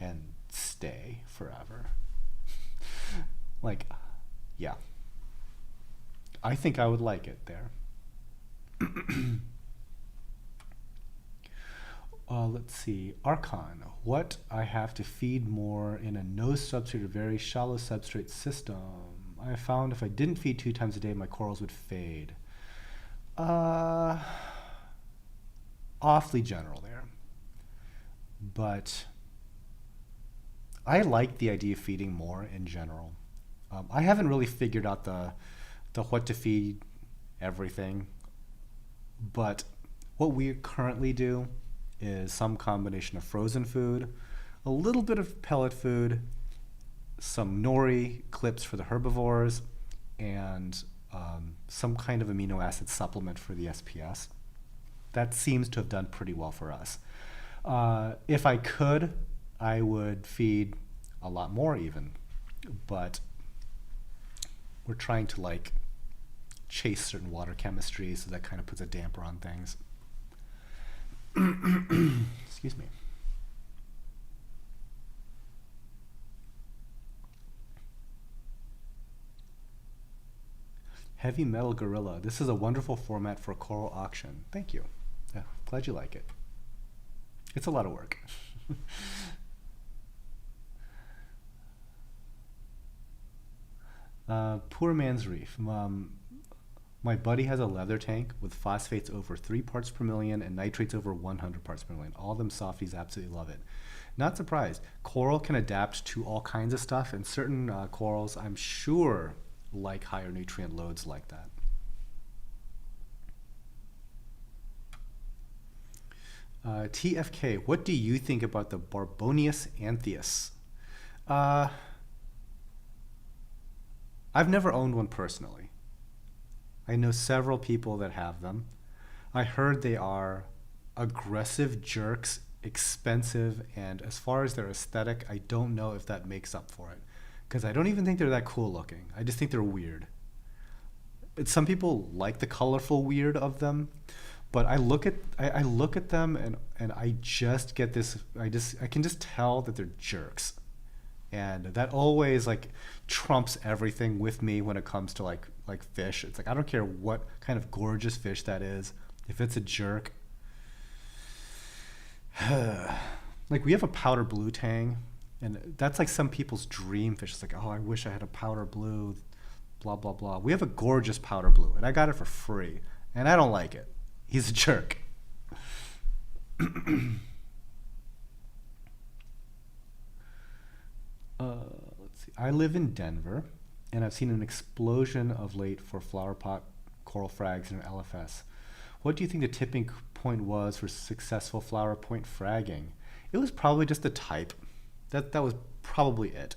and stay forever. Like, yeah. I think I would like it there. Let's see. Archon. What I have to feed more in a no substrate or very shallow substrate system. I found if I didn't feed 2 times a day, my corals would fade. Awfully general there. But I like the idea of feeding more in general. I haven't really figured out the what to feed everything. But what we currently do is some combination of frozen food, a little bit of pellet food, some nori clips for the herbivores, and some kind of amino acid supplement for the SPS. That seems to have done pretty well for us. If I could, I would feed a lot more even, but we're trying to like chase certain water chemistry, so that kind of puts a damper on things. Excuse me. Heavy Metal Gorilla. This is a wonderful format for a coral auction. Thank you. Glad you like it. It's a lot of work. Poor man's reef. My buddy has a leather tank with phosphates over 3 parts per million and nitrates over 100 parts per million. All of them softies absolutely love it. Not surprised. Coral can adapt to all kinds of stuff, and certain corals, I'm sure, like higher nutrient loads like that. TFK, what do you think about the Barbonius anthias? I've never owned one personally. I know several people that have them. I heard they are aggressive jerks, expensive, and as far as their aesthetic, I don't know if that makes up for it. Because I don't even think they're that cool looking. I just think they're weird. Some people like the colorful weird of them, but I look at them and I just get this, I can just tell that they're jerks. and that always like trumps everything with me when it comes to like fish. It's like I don't care what kind of gorgeous fish that is. If it's a jerk, like we have a powder blue tang, and that's like some people's dream fish. It's like, oh, I wish I had a powder blue, blah blah blah. We have a gorgeous powder blue, and I got it for free, and I don't like it. He's a jerk. Let's see. I live in Denver, and I've seen an explosion of late for flower pot coral frags and LFS. What do you think the tipping point was for successful flower point fragging? It was probably just the type. That was probably it.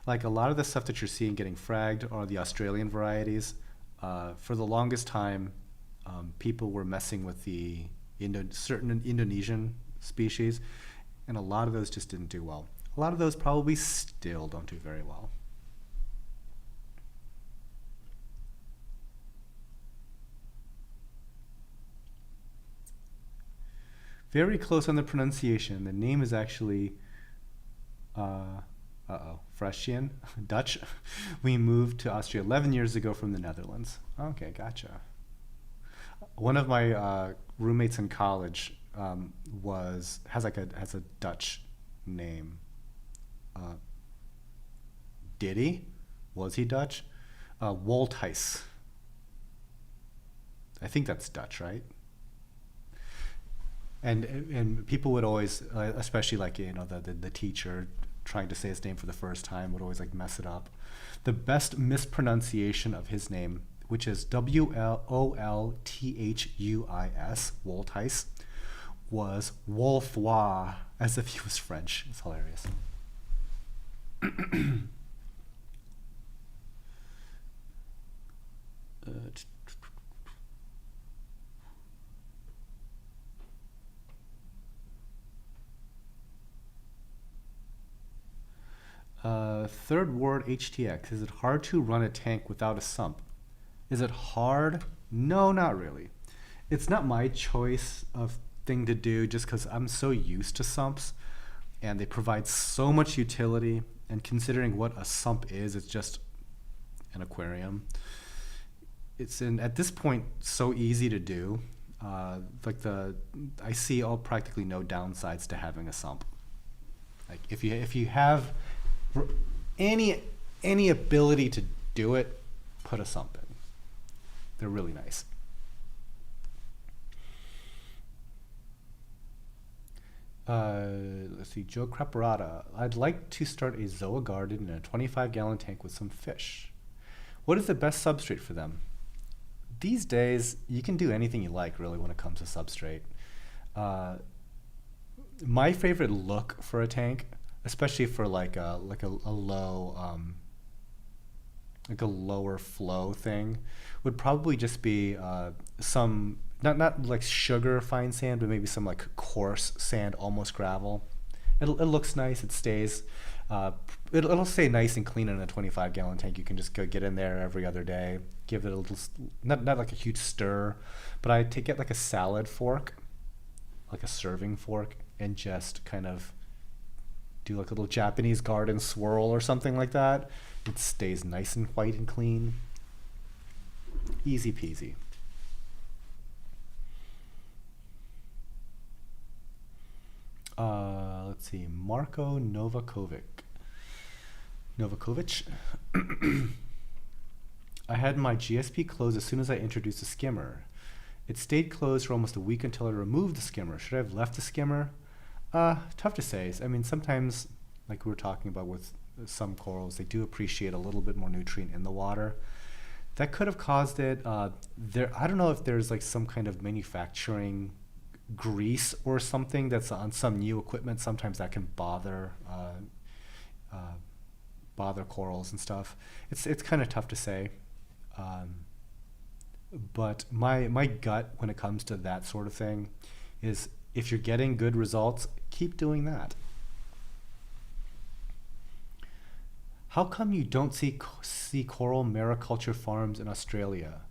Like a lot of the stuff that you're seeing getting fragged are the Australian varieties. For the longest time, people were messing with the certain Indonesian species, and a lot of those just didn't do well. A lot of those probably still don't do very well. Very close on the pronunciation. The name is actually, Fresian, Dutch. We moved to Austria 11 years ago from the Netherlands. Okay, gotcha. One of my roommates in college has a Dutch name. Uh, did he? Was he Dutch? Wolthuis. I think that's Dutch, right? And people would always, especially like the teacher trying to say his name for the first time, would always like mess it up. The best mispronunciation of his name, which is Wolthuis, Wolthuis, was Wolfois, as if he was French. It's hilarious. Third ward HTX. Is it hard to run a tank without a sump? Is it hard? No, not really. It's not my choice of thing to do just because I'm so used to sumps and they provide so much utility. And considering what a sump is, it's just an aquarium. It's at this point so easy to do. I see all practically no downsides to having a sump. Like if you have any ability to do it, put a sump in. They're really nice. Let's see, Joe Craparata. I'd like to start a zoa garden in a 25-gallon tank with some fish. What is the best substrate for them? These days, you can do anything you like, really, when it comes to substrate. My favorite look for a tank, especially for like a lower flow thing, would probably just be some not like sugar fine sand, but maybe some like coarse sand, almost gravel. It looks nice. It stays. It'll stay nice and clean in a 25-gallon tank. You can just go get in there every other day, give it a little, not like a huge stir, but I get like a salad fork, like a serving fork, and just kind of do like a little Japanese garden swirl or something like that. It stays nice and white and clean. Easy peasy. Let's see, Marco Novakovic. I had my GSP closed as soon as I introduced the skimmer. It stayed closed for almost a week until I removed the skimmer. Should I have left the skimmer? Tough to say. I mean, sometimes, like we were talking about with some corals, they do appreciate a little bit more nutrient in the water. That could have caused it. I don't know if there's like some kind of manufacturing grease or something that's on some new equipment. Sometimes that can bother corals and stuff. It's kind of tough to say. But my gut when it comes to that sort of thing is if you're getting good results, keep doing that. How come you don't see coral mariculture farms in Australia?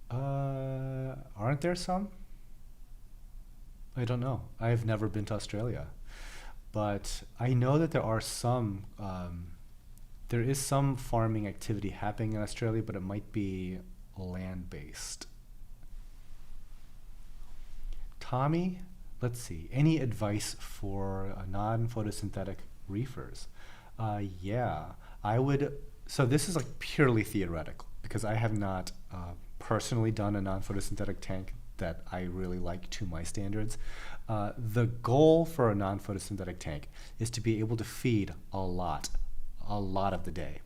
Aren't there some? I don't know. I've never been to Australia. But I know that there is some farming activity happening in Australia, but it might be land-based. Tommy, let's see. Any advice for non-photosynthetic reefers? Yeah, I would. So this is like purely theoretical because I have not personally done a non-photosynthetic tank that I really like to my standards. The goal for a non-photosynthetic tank is to be able to feed a lot of the day,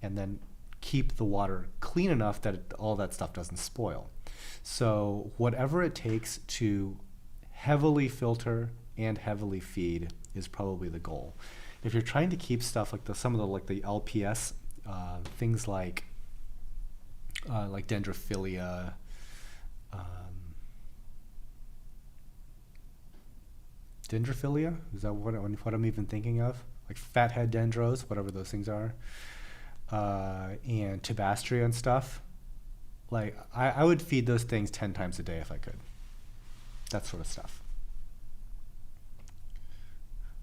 and then keep the water clean enough that all that stuff doesn't spoil. So whatever it takes to heavily filter and heavily feed is probably the goal. If you're trying to keep stuff like some of the like the LPS things like dendrophilia, dendrophilia, is that what I'm even thinking of? Like fathead dendros, whatever those things are, and Tabastria and stuff. Like I would feed those things 10 times a day if I could. That sort of stuff.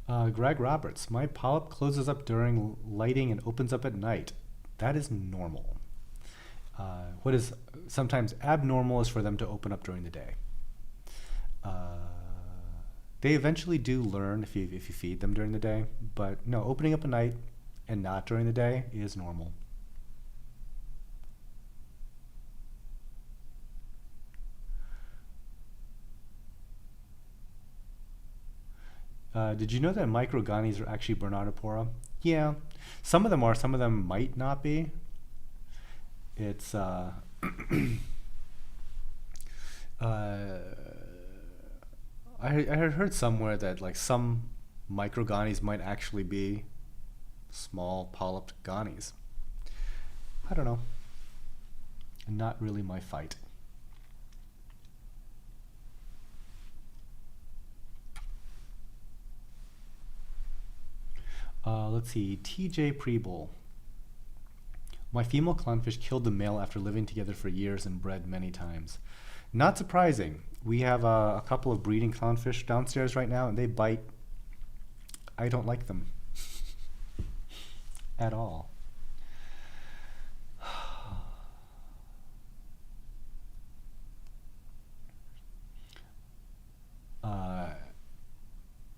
Greg Roberts, my polyp closes up during lighting and opens up at night. That is normal. What is sometimes abnormal is for them to open up during the day. They eventually do learn if you feed them during the day, but no, opening up at night and not during the day is normal. Did you know that microgonis are actually Bernardipora? Yeah, some of them are, some of them might not be. It's I had heard somewhere that like some microgonis might actually be small polyped gonis. I don't know. Not really my fight. Let's see, TJ Preble. My female clownfish killed the male after living together for years and bred many times. Not surprising. We have a couple of breeding clownfish downstairs right now, and they bite. I don't like them at all.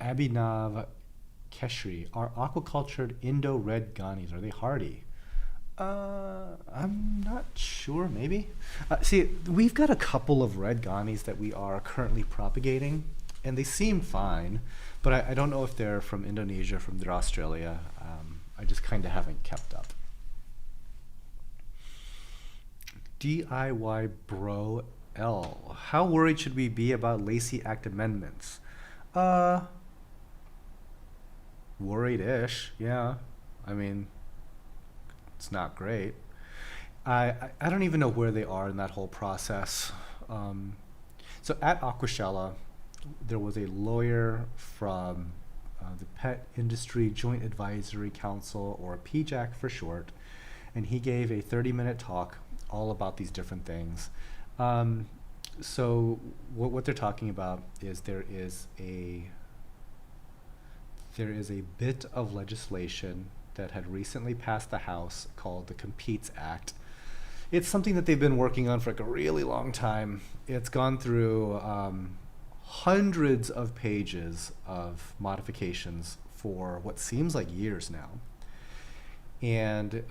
Abhinav Keshri, are aquacultured Indo-red gonis, are they hardy? I'm not sure, maybe. See, we've got a couple of red gonis that we are currently propagating, and they seem fine, but I don't know if they're from Indonesia, from their Australia. I just kind of haven't kept up. DIY Bro L. How worried should we be about Lacey Act amendments? Worried-ish, yeah. I mean, it's not great. I don't even know where they are in that whole process. So at AquaShella, there was a lawyer from the Pet Industry Joint Advisory Council, or PJAC for short, and he gave a 30-minute talk all about these different things. So what they're talking about is there is a bit of legislation that had recently passed the House called the Competes Act. It's something that they've been working on for like a really long time. It's gone through hundreds of pages of modifications for what seems like years now. And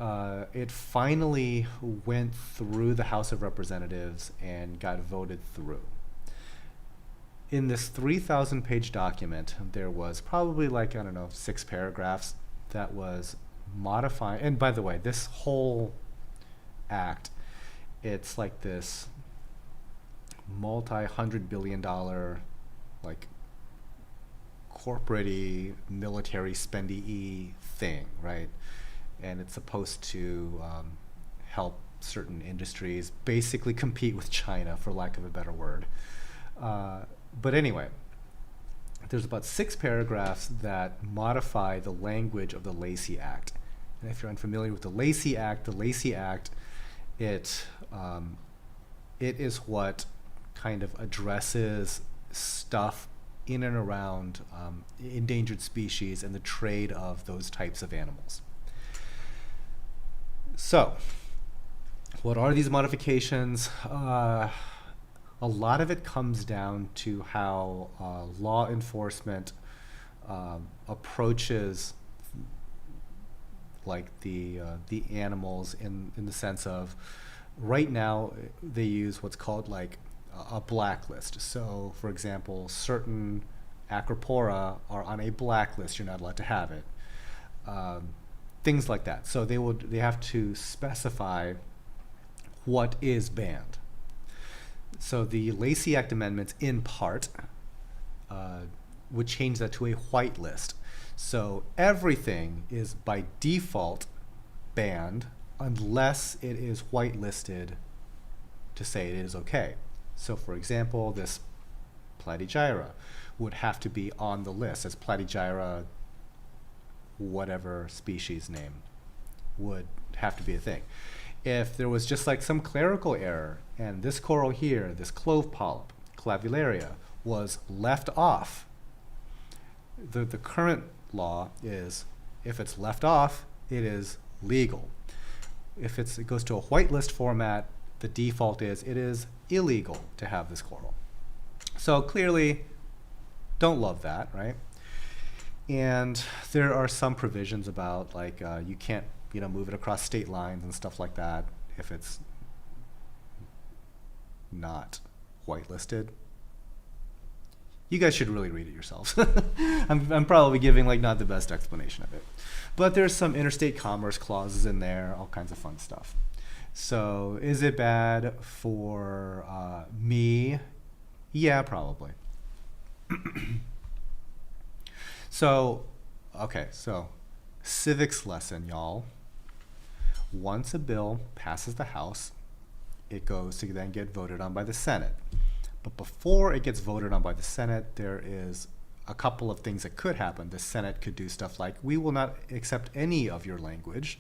it finally went through the House of Representatives and got voted through. In this 3,000-page document, there was probably like, I don't know, 6 paragraphs that was modifying. And by the way, this whole act, it's like this multi-hundred-billion-dollar, like, corporate-y, military spendy-y thing, right? And it's supposed to help certain industries basically compete with China, for lack of a better word. But anyway, there's about 6 paragraphs that modify the language of the Lacey Act. And if you're unfamiliar with the Lacey Act, it is what kind of addresses stuff in and around endangered species and the trade of those types of animals. So, what are these modifications? A lot of it comes down to how law enforcement approaches like the animals in the sense of, right now they use what's called like a blacklist. So, for example, certain acropora are on a blacklist; you're not allowed to have it. Things like that. So they have to specify what is banned. So the Lacey Act amendments, in part, would change that to a white list. So everything is by default banned unless it is whitelisted to say it is okay. So, for example, this Platygyra would have to be on the list as Platygyra, whatever species name, would have to be a thing. If there was just like some clerical error and this coral here, this clove polyp, Clavularia, was left off, the current law is if it's left off, it is legal. If it goes to a whitelist format, the default is it is illegal to have this coral. So clearly, don't love that, right? And there are some provisions about like you can't move it across state lines and stuff like that if it's not whitelisted. You guys should really read it yourselves. I'm probably giving like not the best explanation of it. But there's some interstate commerce clauses in there, all kinds of fun stuff. So is it bad for me? Yeah, probably. So civics lesson, y'all. Once a bill passes the House, it goes to then get voted on by the Senate. But before it gets voted on by the Senate, there is a couple of things that could happen. The Senate could do stuff like, we will not accept any of your language,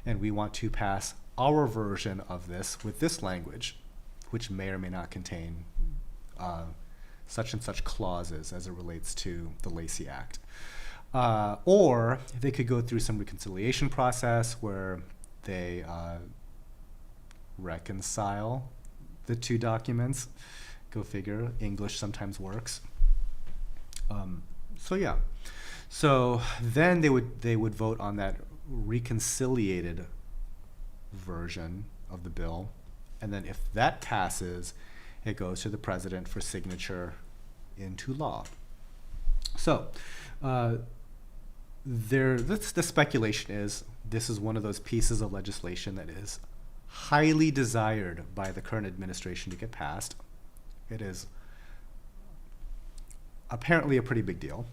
and we want to pass our version of this with this language, which may or may not contain such and such clauses as it relates to the Lacey Act. Or they could go through some reconciliation process where they reconcile the two documents. Go figure, English sometimes works. So then they would vote on that reconciliated version of the bill, and then if that passes, it goes to the president for signature into law. So the speculation is this is one of those pieces of legislation that is highly desired by the current administration to get passed. It is apparently a pretty big deal.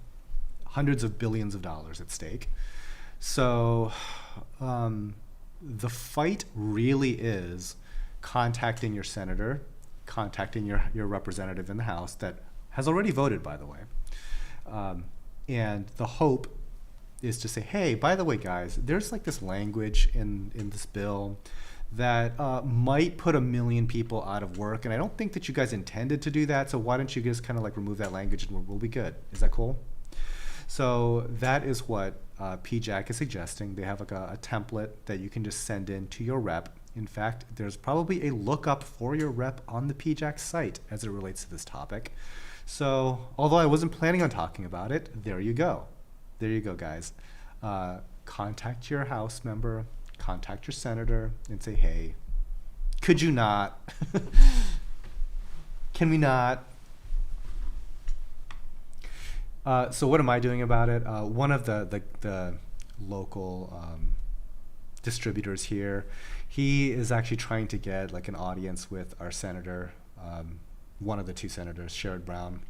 Hundreds of billions of dollars at stake. So the fight really is contacting your senator, contacting your representative in the House that has already voted, by the way. And the hope is to say, hey, by the way, guys, there's like this language in this bill that might put 1 million people out of work, and I don't think that you guys intended to do that, so why don't you just kind of like remove that language and we'll be good. Is that cool? So that is what PJAC is suggesting. They have like a template that you can just send in to your rep. In fact, there's probably a lookup for your rep on the PJAC site as it relates to this topic. So although I wasn't planning on talking about it, there you go. There you go, guys. Contact your House member, contact your senator, and say, hey, could you not? Can we not? So what am I doing about it? One of the local distributors here, he is actually trying to get like an audience with our senator, one of the two senators, Sherrod Brown.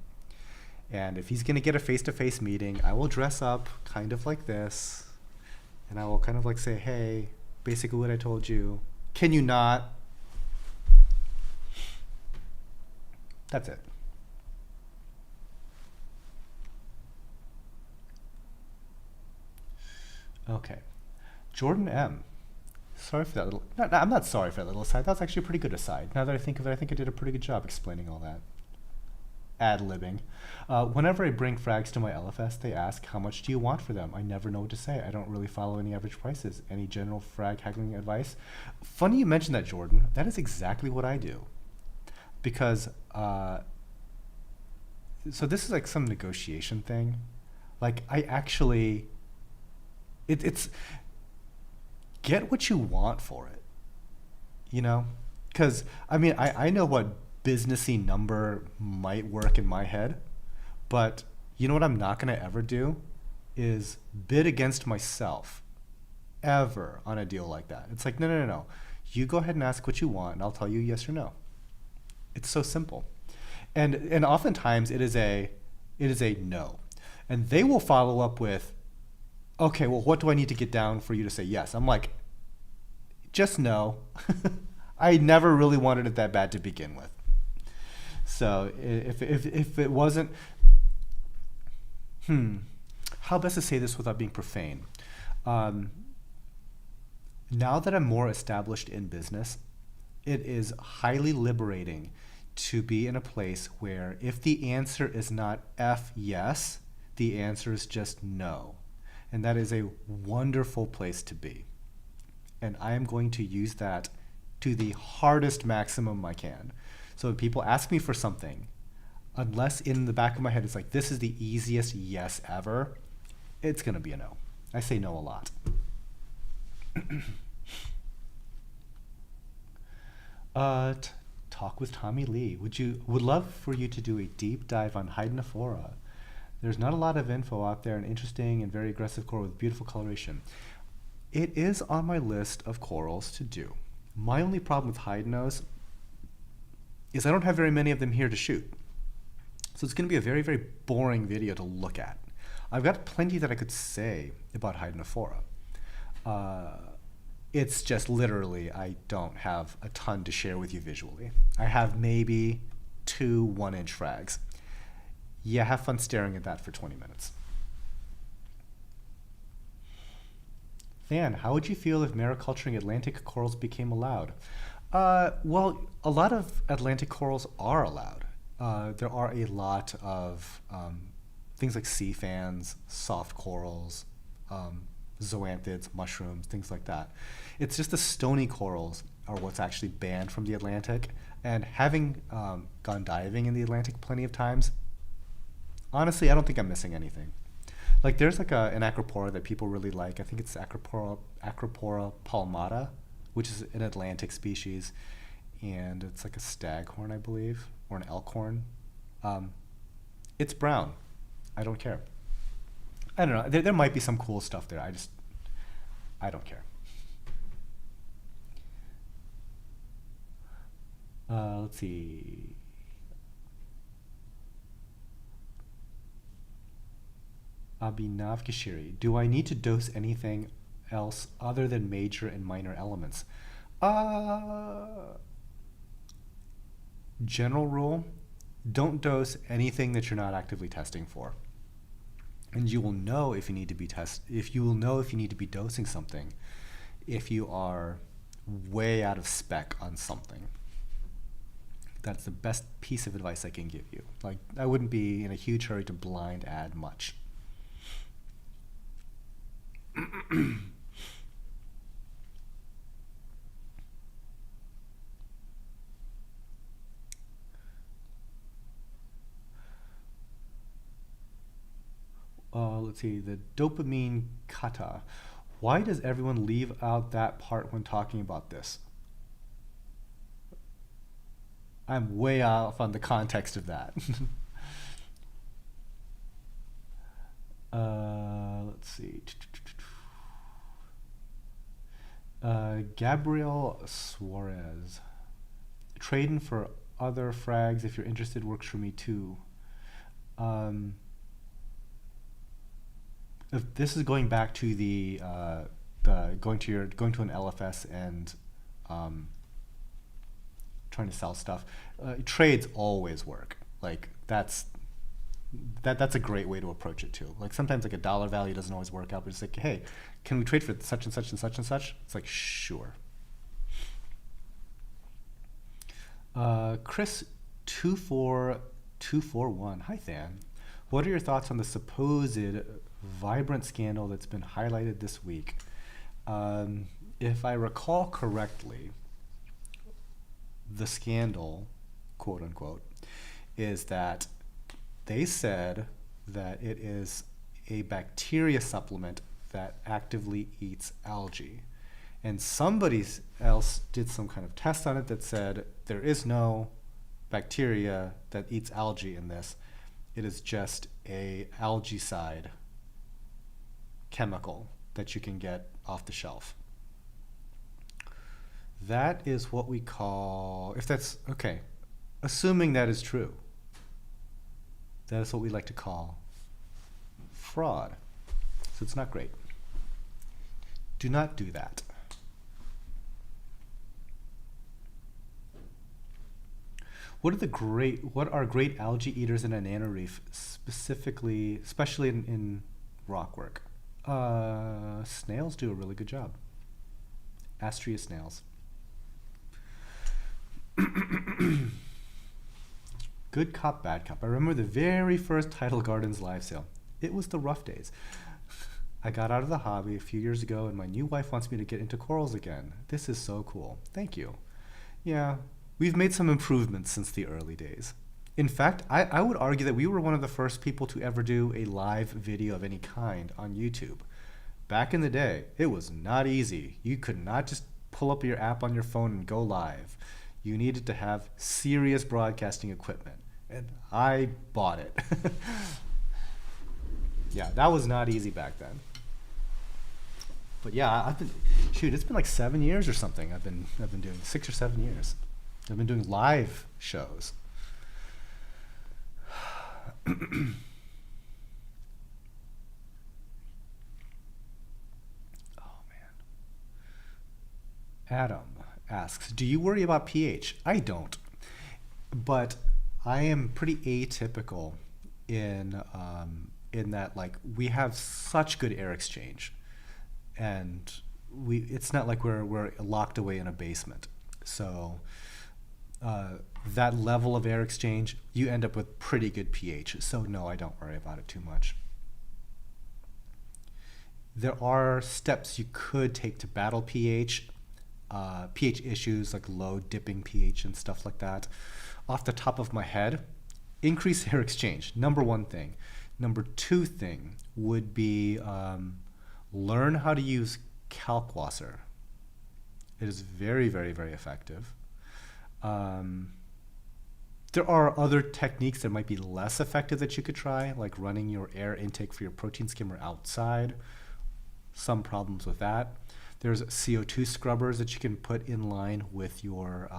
And if he's going to get a face-to-face meeting, I will dress up kind of like this, and I will kind of like say, hey, basically what I told you. Can you not? That's it. Okay. Jordan M. Sorry for that little... No, I'm not sorry for that little aside. That was actually a pretty good aside. Now that I think of it, I think I did a pretty good job explaining all that. ad-libbing. Whenever I bring frags to my LFS, they ask, how much do you want for them? I never know what to say. I don't really follow any average prices. Any general frag haggling advice? Funny you mentioned that, Jordan. That is exactly what I do. Because, so this is like some negotiation thing. Like, I actually, it's, get what you want for it, you know? Because, I mean, I know what businessy number might work in my head, but you know what I'm not going to ever do is bid against myself ever on a deal like that. It's like, no, no, no, no. You go ahead and ask what you want, and I'll tell you yes or no. It's so simple. And oftentimes it is a no. And they will follow up with, okay, well, what do I need to get down for you to say yes? I'm like, just no. I never really wanted it that bad to begin with. So if it wasn't, how best to say this without being profane? Now that I'm more established in business, it is highly liberating to be in a place where if the answer is not F yes, the answer is just no. And that is a wonderful place to be. And I am going to use that to the hardest maximum I can. So if people ask me for something, unless in the back of my head it's like, this is the easiest yes ever, it's going to be a no. I say no a lot. Talk with Tommy Lee. Would love for you to do a deep dive on Hydnophora. There's not a lot of info out there, an interesting and very aggressive coral with beautiful coloration. It is on my list of corals to do. My only problem with hydnos is I don't have very many of them here to shoot. So it's going to be a very, very boring video to look at. I've got plenty that I could say about Hydnophora. It's just literally I don't have a ton to share with you visually. I have maybe 2 1-inch frags. Yeah, have fun staring at that for 20 minutes. Than, how would you feel if mariculturing Atlantic corals became allowed? Well, a lot of Atlantic corals are allowed. There are a lot of things like sea fans, soft corals, zoanthids, mushrooms, things like that. It's just the stony corals are what's actually banned from the Atlantic. And having gone diving in the Atlantic plenty of times, honestly, I don't think I'm missing anything. Like there's like an acropora that people really like. I think it's Acropora palmata, which is an Atlantic species, and it's like a staghorn, I believe, or an elkhorn. It's brown. I don't care. I don't know. There might be some cool stuff there. I don't care. Let's see. Abhinav Kishiri. Do I need to dose anything else other than major and minor elements? General rule, don't dose anything that you're not actively testing for. And you will know if you need to be dosing something if you are way out of spec on something. That's the best piece of advice I can give you. Like, I wouldn't be in a huge hurry to blind add much. Let's see, the dopamine kata. Why does everyone leave out that part when talking about this? I'm way off on the context of that. Let's see. Gabriel Suarez. Trading for other frags if you're interested works for me too. If this is going back to the going to an LFS and trying to sell stuff, trades always work. Like that's a great way to approach it too. Like sometimes like a dollar value doesn't always work out, but it's like, hey, can we trade for such and such and such and such? It's like, sure. Chris 24 241. Hi, Than. What are your thoughts on the supposed vibrant scandal that's been highlighted this week? If I recall correctly, the scandal, quote unquote, is that they said that it is a bacteria supplement that actively eats algae. And somebody else did some kind of test on it that said there is no bacteria that eats algae in this. It is just a algaecide chemical that you can get off the shelf. That is what we call, if that's, okay, assuming that is true, that is what we like to call fraud. So it's not great. Do not do that. What are great algae eaters in Anana Reef, especially in rockwork? Snails do a really good job. Astrea snails. Good cop, bad cop. I remember the very first Tidal Gardens live sale. It was the rough days. I got out of the hobby a few years ago, and my new wife wants me to get into corals again. This is so cool. Thank you. Yeah, we've made some improvements since the early days. In fact, I would argue that we were one of the first people to ever do a live video of any kind on YouTube. Back in the day, it was not easy. You could not just pull up your app on your phone and go live. You needed to have serious broadcasting equipment, and I bought it. Yeah, that was not easy back then. But yeah, it's been like 7 years or something. I've been doing 6 or 7 years. I've been doing live shows. Oh man. Adam asks, do you worry about pH? I don't. But I am pretty atypical in that, like, we have such good air exchange, and it's not like we're locked away in a basement. So that level of air exchange, you end up with pretty good pH. So no, I don't worry about it too much. There are steps you could take to battle pH issues like low dipping pH and stuff like that. Off the top of my head, increase air exchange, number one thing. Number two thing would be learn how to use kalkwasser. It is very, very, very effective. There are other techniques that might be less effective that you could try, like running your air intake for your protein skimmer outside. Some problems with that. There's CO2 scrubbers that you can put in line with your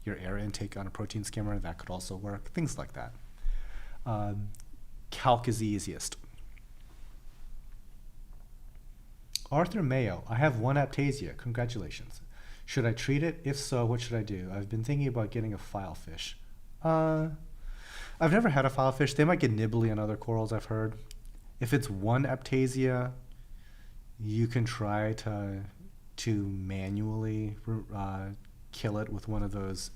air intake on a protein skimmer. That could also work. Things like that. Calc is the easiest. Arthur Mayo, I have one aptasia. Congratulations. Should I treat it? If so, what should I do? I've been thinking about getting a filefish. I've never had a filefish. They might get nibbly on other corals, I've heard. If it's one aptasia, you can try to manually kill it with one of those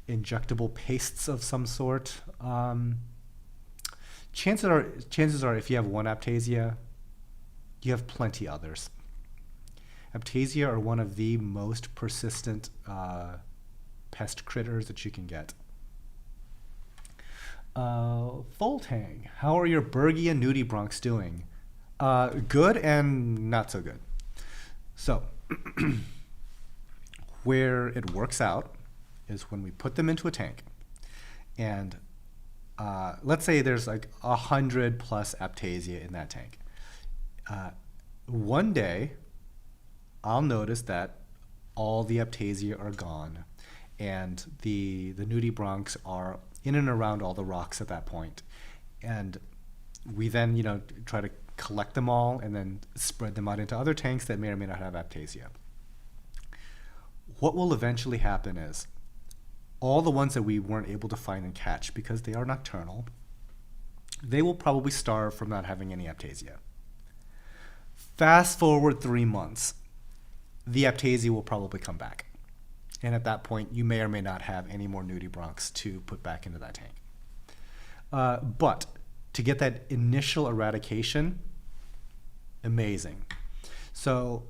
injectable pastes of some sort. Chances are if you have one aptasia, you have plenty others. Aptasia are one of the most persistent pest critters that you can get. Voltang, how are your Bergia nudibranchs doing? Good and not so good. So, where it works out is when we put them into a tank, and let's say there's like 100 plus aptasia in that tank. One day, I'll notice that all the aptasia are gone, and the nudibranchs are in and around all the rocks at that point. And we then, try to collect them all and then spread them out into other tanks that may or may not have aptasia. What will eventually happen is all the ones that we weren't able to find and catch, because they are nocturnal, they will probably starve from not having any aptasia. Fast forward 3 months, the aptasia will probably come back. And at that point, you may or may not have any more nudibranchs to put back into that tank. But to get that initial eradication, amazing. So,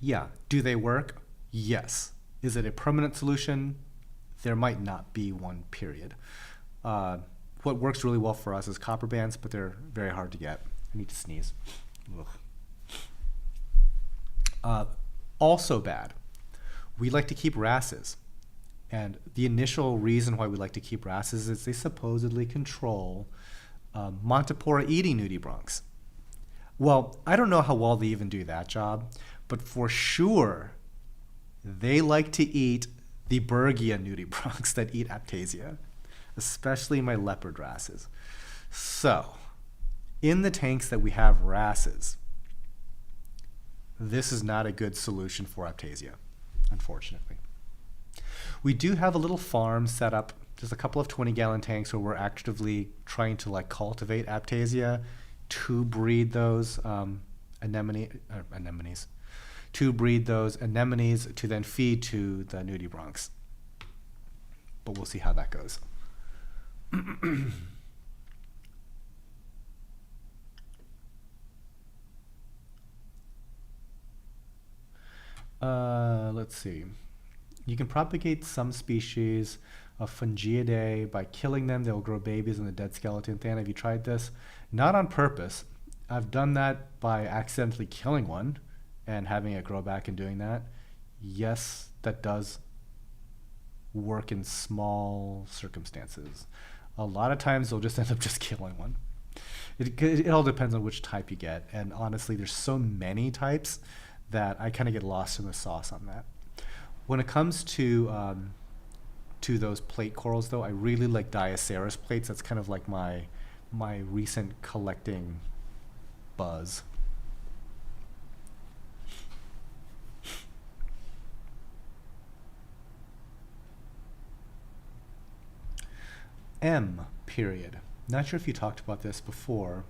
yeah, do they work? Yes. Is it a permanent solution? There might not be one, period. What works really well for us is copper bands, but they're very hard to get. I need to sneeze. Also bad, we like to keep wrasses. And the initial reason why we like to keep wrasses is they supposedly control Montipora eating nudibranchs. Well, I don't know how well they even do that job, but for sure, they like to eat the Bergia nudibranchs that eat Aptasia, especially my leopard wrasses. So, in the tanks that we have wrasses, this is not a good solution for Aptasia, unfortunately. We do have a little farm set up, just a couple of 20-gallon tanks where we're actively trying to cultivate Aptasia to breed those anemones, to breed those anemones to then feed to the nudibranchs. But we'll see how that goes. Let's see. You can propagate some species of Fungiidae by killing them. They'll grow babies in the dead skeleton. Than, have you tried this? Not on purpose. I've done that by accidentally killing one and having it grow back and doing that. Yes, that does work in small circumstances. A lot of times they'll just end up just killing one. It all depends on which type you get. And honestly, there's so many types that I kind of get lost in the sauce on that. When it comes to those plate corals, though, I really like Dioceras plates. That's kind of like my recent collecting buzz. M period. Not sure if you talked about this before,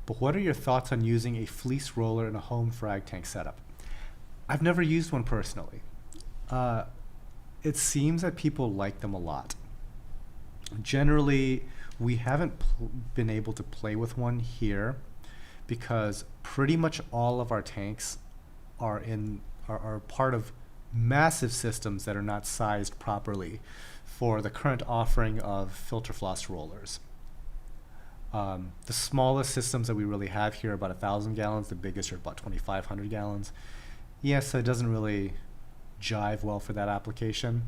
but what are your thoughts on using a fleece roller in a home frag tank setup? I've never used one personally. It seems that people like them a lot. Generally, we haven't been able to play with one here because pretty much all of our tanks are part of massive systems that are not sized properly for the current offering of filter floss rollers. The smallest systems that we really have here are about 1,000 gallons. The biggest are about 2,500 gallons. Yes, it doesn't really jive well for that application.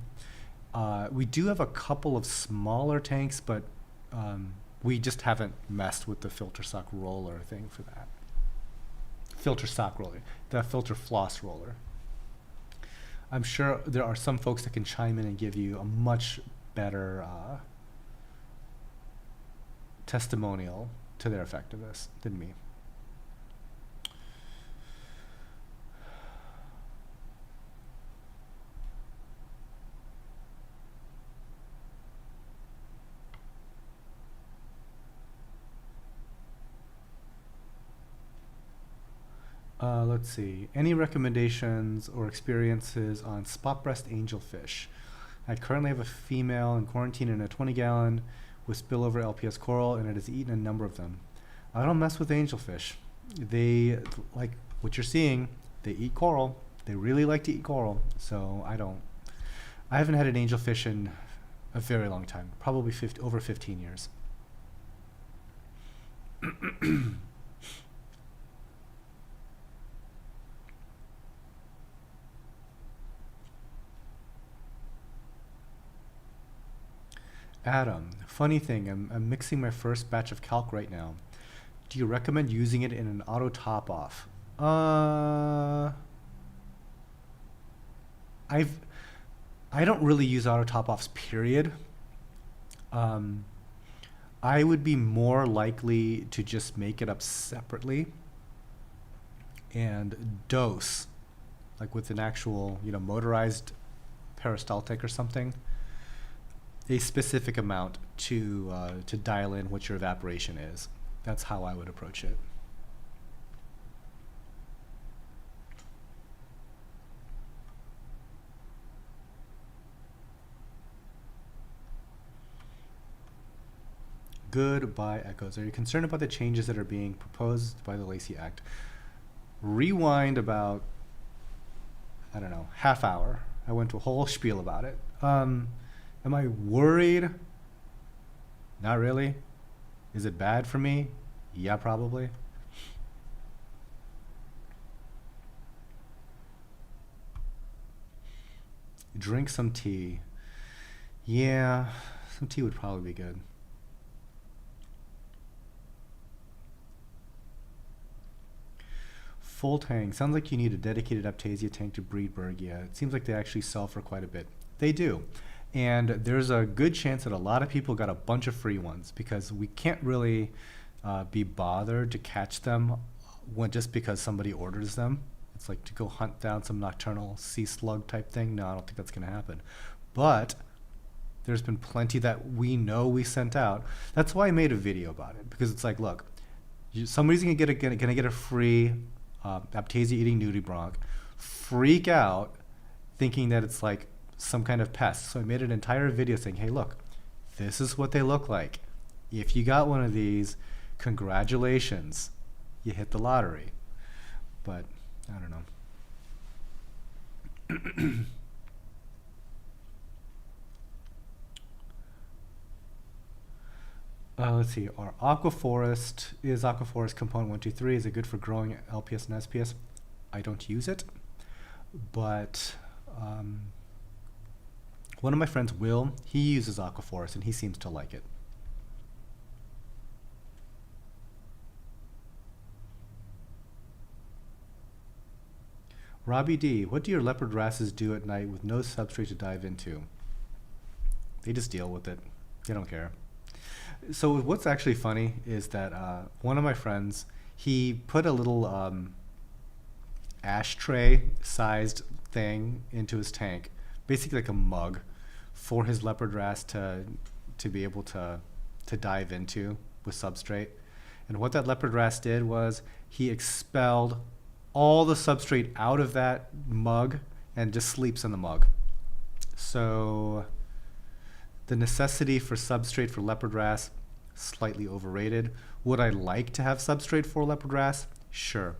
We do have a couple of smaller tanks, but we just haven't messed with the filter sock roller thing for that. Filter sock roller, the filter floss roller. I'm sure there are some folks that can chime in and give you a much better testimonial to their effectiveness than me. Let's see. Any recommendations or experiences on spot breast angelfish? I currently have a female in quarantine in a 20-gallon with spillover LPS coral, and it has eaten a number of them. I don't mess with angelfish. They, like what you're seeing, they eat coral. They really like to eat coral, so I haven't had an angelfish in a very long time, probably over 15 years. Adam, funny thing, I'm mixing my first batch of calc right now. Do you recommend using it in an auto top off? I don't really use auto top offs, period. I would be more likely to just make it up separately and dose, like with an actual, motorized peristaltic or something, a specific amount to dial in what your evaporation is. That's how I would approach it. Goodbye, Echoes. Are you concerned about the changes that are being proposed by the Lacey Act? Rewind about, I don't know, half hour. I went to a whole spiel about it. Am I worried? Not really. Is it bad for me? Yeah, probably. Drink some tea. Yeah, some tea would probably be good. Full tank. Sounds like you need a dedicated Aptasia tank to breed Bergia. It seems like they actually sell for quite a bit. They do. And there's a good chance that a lot of people got a bunch of free ones because we can't really be bothered to catch them just because somebody orders them. It's like to go hunt down some nocturnal sea slug type thing. No, I don't think that's going to happen. But there's been plenty that we know we sent out. That's why I made a video about it, because it's like, look, somebody's going to get a free Aptasia eating nudibranch, freak out thinking that it's like some kind of pest. So I made an entire video saying, hey, look, this is what they look like. If you got one of these, congratulations, you hit the lottery. But I don't know. Let's see. Our Aquaforest component 123. Is it good for growing LPS and SPS? I don't use it, but one of my friends, Will, he uses Aquaforest and he seems to like it. Robbie D, what do your leopard wrasses do at night with no substrate to dive into? They just deal with it. They don't care. So what's actually funny is that one of my friends, he put a little ashtray-sized thing into his tank, basically like a mug, for his leopard wrasse to be able to dive into with substrate. And what that leopard wrasse did was he expelled all the substrate out of that mug and just sleeps in the mug. So the necessity for substrate for leopard wrasse, slightly overrated. Would I like to have substrate for leopard wrasse? Sure.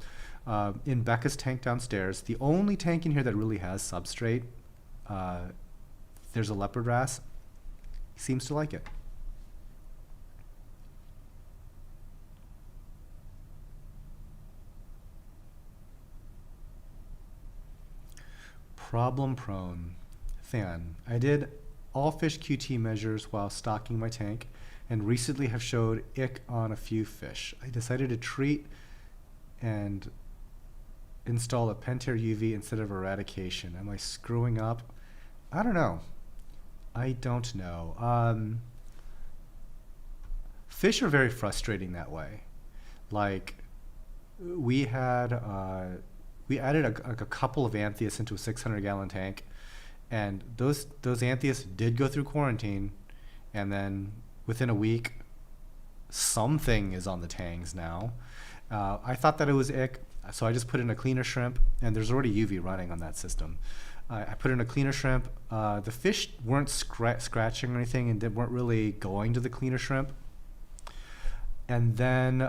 In Becca's tank downstairs, the only tank in here that really has substrate, there's a leopard wrasse. He seems to like it. Problem prone. Fan. I did all fish QT measures while stocking my tank and recently have showed ick on a few fish. I decided to treat and install a Pentair UV instead of eradication. Am I screwing up? I don't know. I don't know. Fish are very frustrating that way. Like, we had we added a couple of Anthias into a 600-gallon tank, and those Anthias did go through quarantine, and then within a week, something is on the tangs now. I thought that it was ick, so I just put in a cleaner shrimp, and there's already UV running on that system. I put in a cleaner shrimp. The fish weren't scratching or anything, and they weren't really going to the cleaner shrimp. And then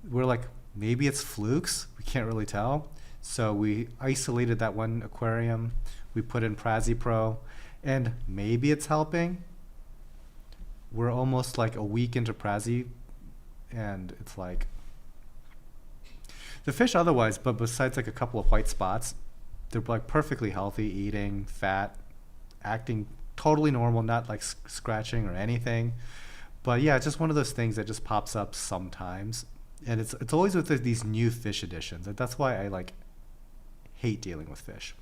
we're like, maybe it's flukes. We can't really tell. So we isolated that one aquarium. We put in Prazipro, and maybe it's helping. We're almost like a week into Prazi, and it's like the fish otherwise, but besides like a couple of white spots, they're like perfectly healthy, eating, fat, acting totally normal, not like scratching or anything. But yeah, it's just one of those things that just pops up sometimes, and it's always with these new fish additions. That's why I like hate dealing with fish.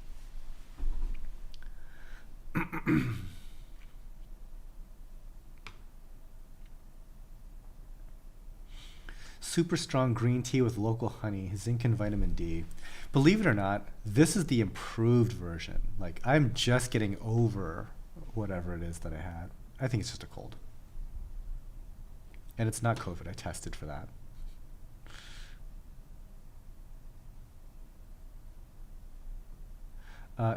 Super strong green tea with local honey, zinc and vitamin D. Believe it or not, this is the improved version. Like, I'm just getting over whatever it is that I had. I think it's just a cold. And it's not COVID. I tested for that.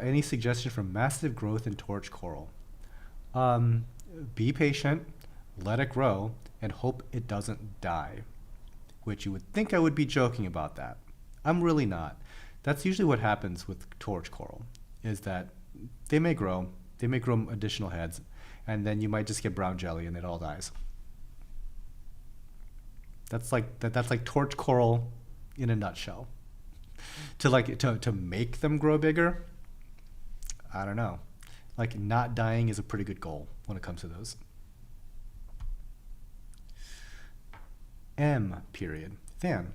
Any suggestion for massive growth in torch coral? Be patient, let it grow, and hope it doesn't die. Which you would think I would be joking about that. I'm really not. That's usually what happens with torch coral, is that they may grow additional heads, and then you might just get brown jelly and it all dies. That's like torch coral in a nutshell. To make them grow bigger, I don't know. Like, not dying is a pretty good goal when it comes to those. M period. Van,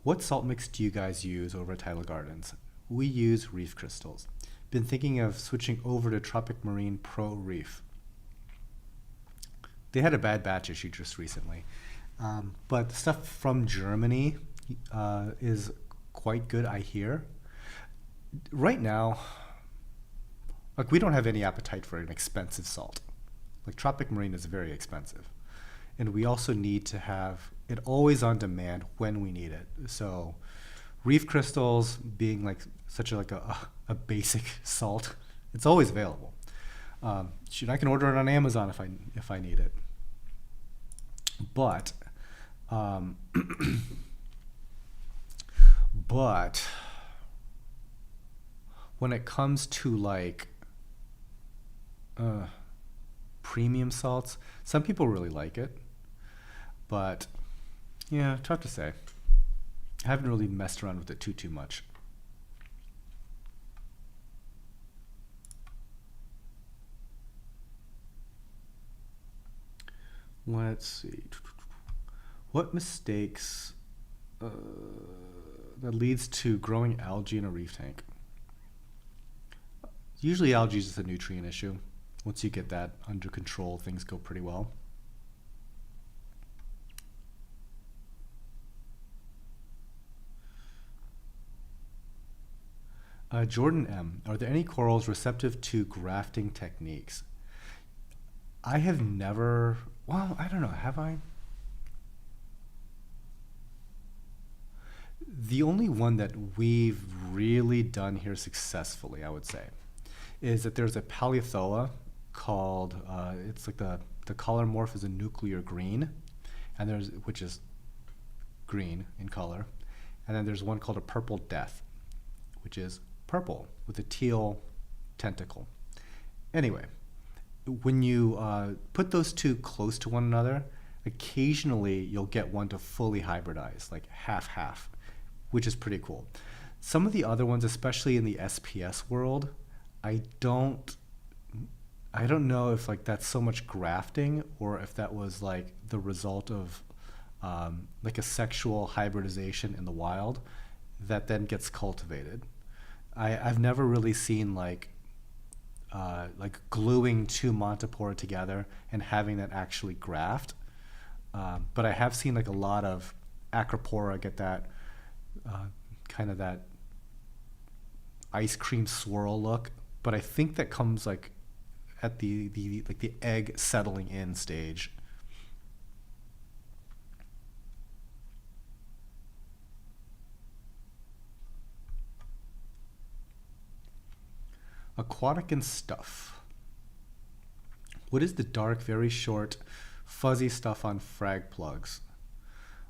what salt mix do you guys use over at Tidal Gardens? We use reef crystals. Been thinking of switching over to Tropic Marine Pro Reef. They had a bad batch issue just recently. But the stuff from Germany is quite good, I hear. Right now, like, we don't have any appetite for an expensive salt. Like, Tropic Marine is very expensive. And we also need to have it always on demand when we need it. So reef crystals being like such a basic salt, it's always available. Shoot, I can order it on Amazon if I need it. But but when it comes to like premium salts, some people really like it, but yeah, tough to say. I haven't really messed around with it too much. Let's see. What mistakes that leads to growing algae in a reef tank? Usually algae is just a nutrient issue. Once you get that under control, things go pretty well. Jordan M. Are there any corals receptive to grafting techniques? I have never... Well, I don't know. Have I? The only one that we've really done here successfully, I would say, is that there's a Paleothoa called, it's like the color morph is a nuclear green, and which is green in color. And then there's one called a purple death, which is purple with a teal tentacle. Anyway, when you put those two close to one another, occasionally you'll get one to fully hybridize, like half-half, which is pretty cool. Some of the other ones, especially in the SPS world, I don't know if like that's so much grafting or if that was like the result of like a sexual hybridization in the wild that then gets cultivated. I've never really seen like gluing two Montipora together and having that actually graft. But I have seen like a lot of Acropora get that kind of that ice cream swirl look. But I think that comes like at the egg settling in stage. Aquatic and stuff. What is the dark, very short, fuzzy stuff on frag plugs?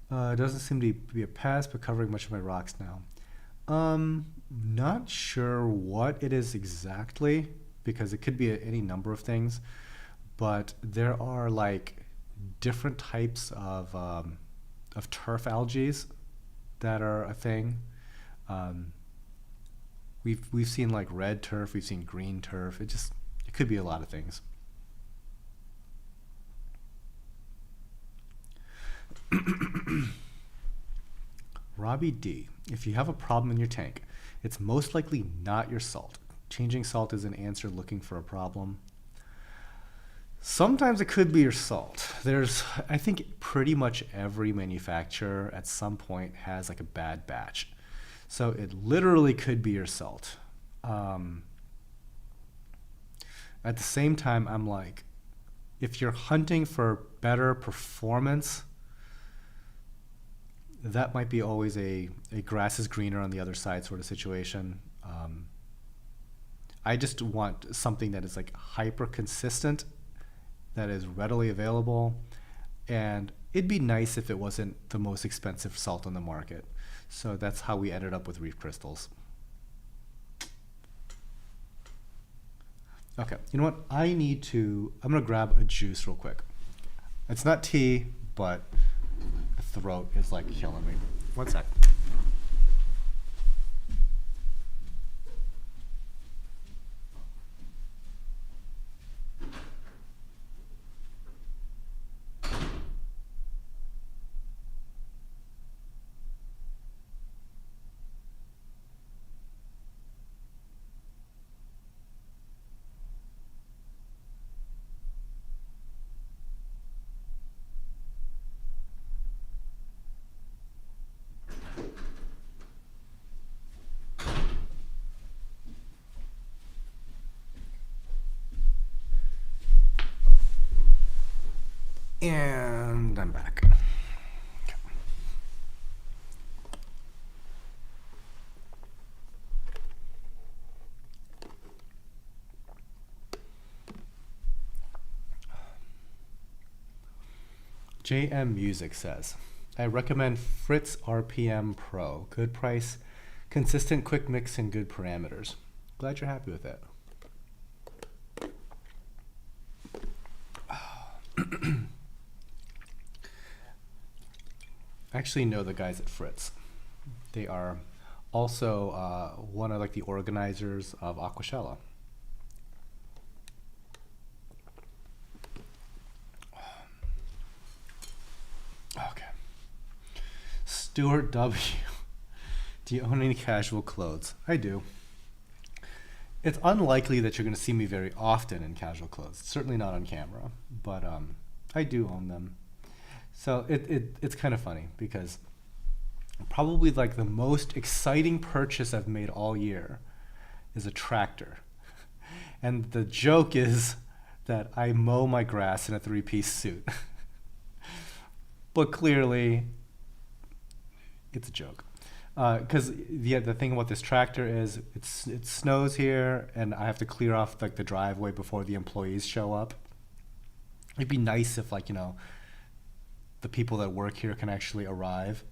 It doesn't seem to be a pest, but covering much of my rocks now. Not sure what it is exactly, because it could be any number of things, but there are like different types of turf algae that are a thing. We've seen like red turf, we've seen green turf. It could be a lot of things. Robbie D. If you have a problem in your tank, it's most likely not your salt. Changing salt is an answer looking for a problem. Sometimes it could be your salt. I think pretty much every manufacturer at some point has like a bad batch. So it literally could be your salt. At the same time, I'm like, if you're hunting for better performance, that might be always a grass is greener on the other side sort of situation. I just want something that is like hyper consistent, that is readily available. And it'd be nice if it wasn't the most expensive salt on the market. So that's how we ended up with reef crystals. Okay, you know what? I'm gonna grab a juice real quick. It's not tea, but the throat is like killing me. One sec. And I'm back. JM Music says, I recommend Fritz RPM Pro. Good price, consistent quick mix, and good parameters. Glad you're happy with it. I actually know the guys at Fritz. They are also one of like the organizers of AquaShella. Okay. Stuart W. Do you own any casual clothes? I do. It's unlikely that you're going to see me very often in casual clothes. Certainly not on camera, but I do own them. So it's kind of funny because probably like the most exciting purchase I've made all year is a tractor. And the joke is that I mow my grass in a three-piece suit. But clearly, it's a joke. Because the thing about this tractor is it snows here, and I have to clear off like the driveway before the employees show up. It'd be nice if the people that work here can actually arrive.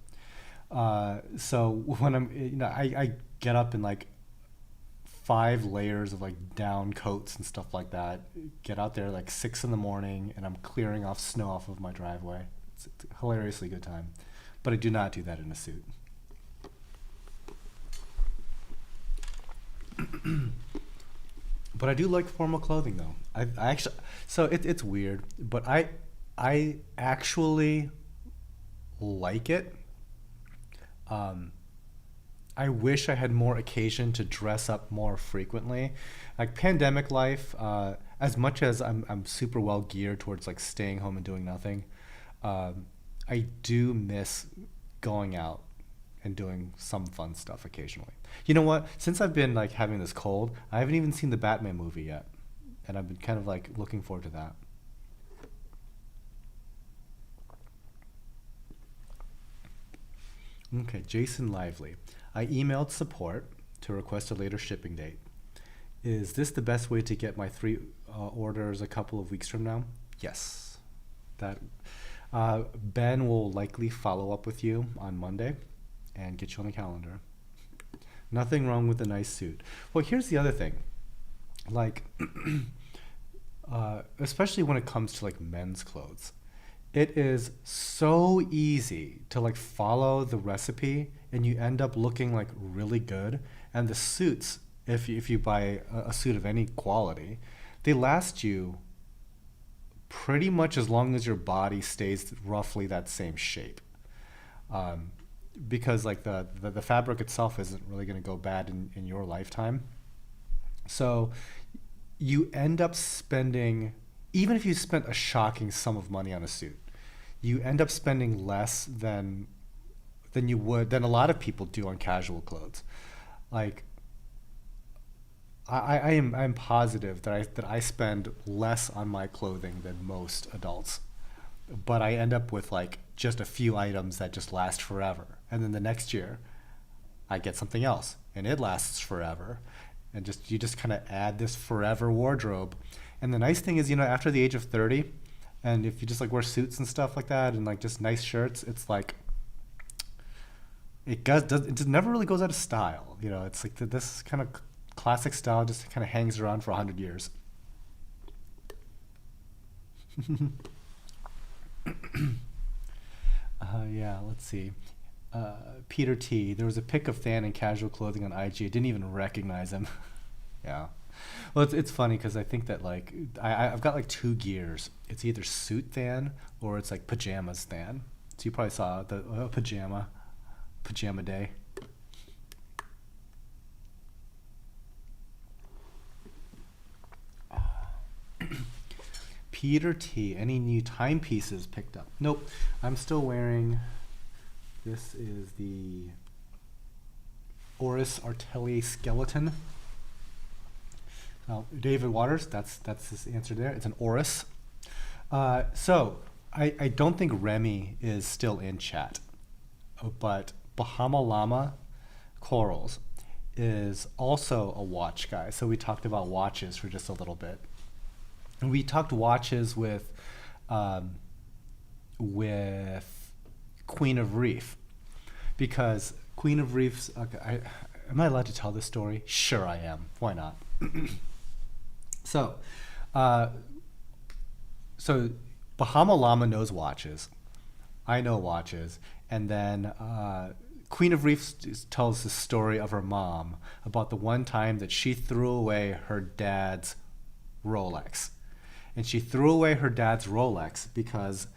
So when I get up in like 5 layers of like down coats and stuff like that. Get out there like 6 in the morning, and I'm clearing off snow off of my driveway. It's a hilariously good time, but I do not do that in a suit. But I do like formal clothing though. I actually, so it's weird, but I actually like it. I wish I had more occasion to dress up more frequently. Like pandemic life, as much as I'm super well geared towards like staying home and doing nothing, I do miss going out and doing some fun stuff occasionally. You know what? Since I've been like having this cold, I haven't even seen the Batman movie yet, and I've been kind of like looking forward to that. Okay, Jason Lively. I emailed support to request a later shipping date. Is this the best way to get my 3 orders a couple of weeks from now? Yes. That Ben will likely follow up with you on Monday and get you on the calendar. Nothing wrong with a nice suit. Well, here's the other thing. Like, especially when it comes to like men's clothes, it is so easy to like follow the recipe and you end up looking like really good. And the suits, if you buy a suit of any quality, they last you pretty much as long as your body stays roughly that same shape. Because like the fabric itself isn't really going to go bad in your lifetime. So you end up spending, even if you spent a shocking sum of money on a suit, you end up spending less than a lot of people do on casual clothes. Like I'm positive that I spend less on my clothing than most adults, but I end up with like just a few items that just last forever, and then the next year I get something else and it lasts forever, and you just kind of add this forever wardrobe. And the nice thing is, after the age of 30, And if you just like wear suits and stuff like that and like just nice shirts, it's like it just never really goes out of style. You know, it's like this kind of classic style just kind of hangs around for 100 years. Yeah, let's see. Peter T. There was a pic of Than in casual clothing on IG. I didn't even recognize him. Yeah. Well, it's funny because I think that like I've got like two gears. It's either suit Than or it's like pajamas Than. So you probably saw the pajama day. Peter T. Any new timepieces picked up? Nope. I'm still wearing. This is the Oris Artelier skeleton. David Waters, that's his answer there. It's an Oris. So I don't think Remy is still in chat, but Bahama Llama Corals is also a watch guy. So we talked about watches for just a little bit. And we talked watches with Queen of Reef, because Queen of Reef's. Okay, am I allowed to tell this story? Sure, I am. Why not? So Bahama Llama knows watches. I know watches, and then Queen of Reef tells the story of her mom about the one time that she threw away her dad's Rolex. And she threw away her dad's Rolex because,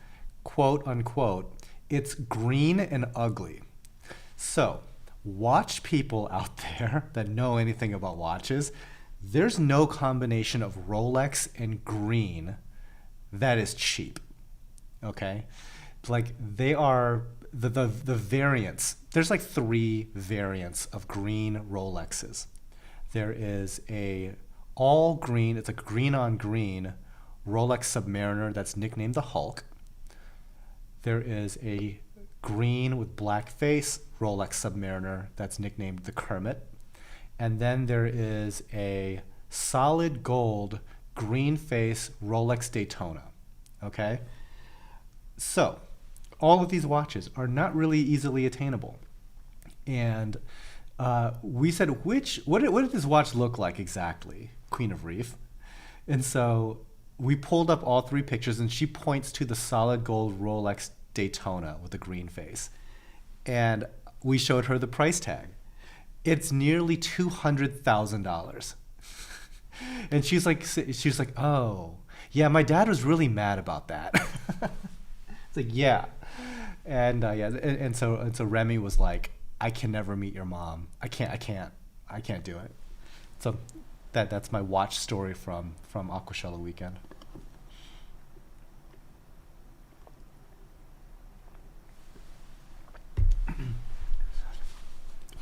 quote unquote, it's green and ugly. So, watch people out there that know anything about watches, there's no combination of Rolex and green that is cheap. Okay? Like, they are the variants. There's like 3 variants of green Rolexes. There is a all green, it's a green on green Rolex Submariner that's nicknamed the Hulk. There is a green with black face Rolex Submariner that's nicknamed the Kermit. And then there is a solid gold green face Rolex Daytona. Okay? So, all of these watches are not really easily attainable. And we said, what did this watch look like exactly, Queen of Reef? And so we pulled up all 3 pictures, and she points to the solid gold Rolex Daytona with the green face. And we showed her the price tag. It's nearly $200,000. And she's like, oh, yeah, my dad was really mad about that. It's like, yeah. And and so Remy was like, I can never meet your mom. I can't do it. So that's my watch story from AquaShella weekend.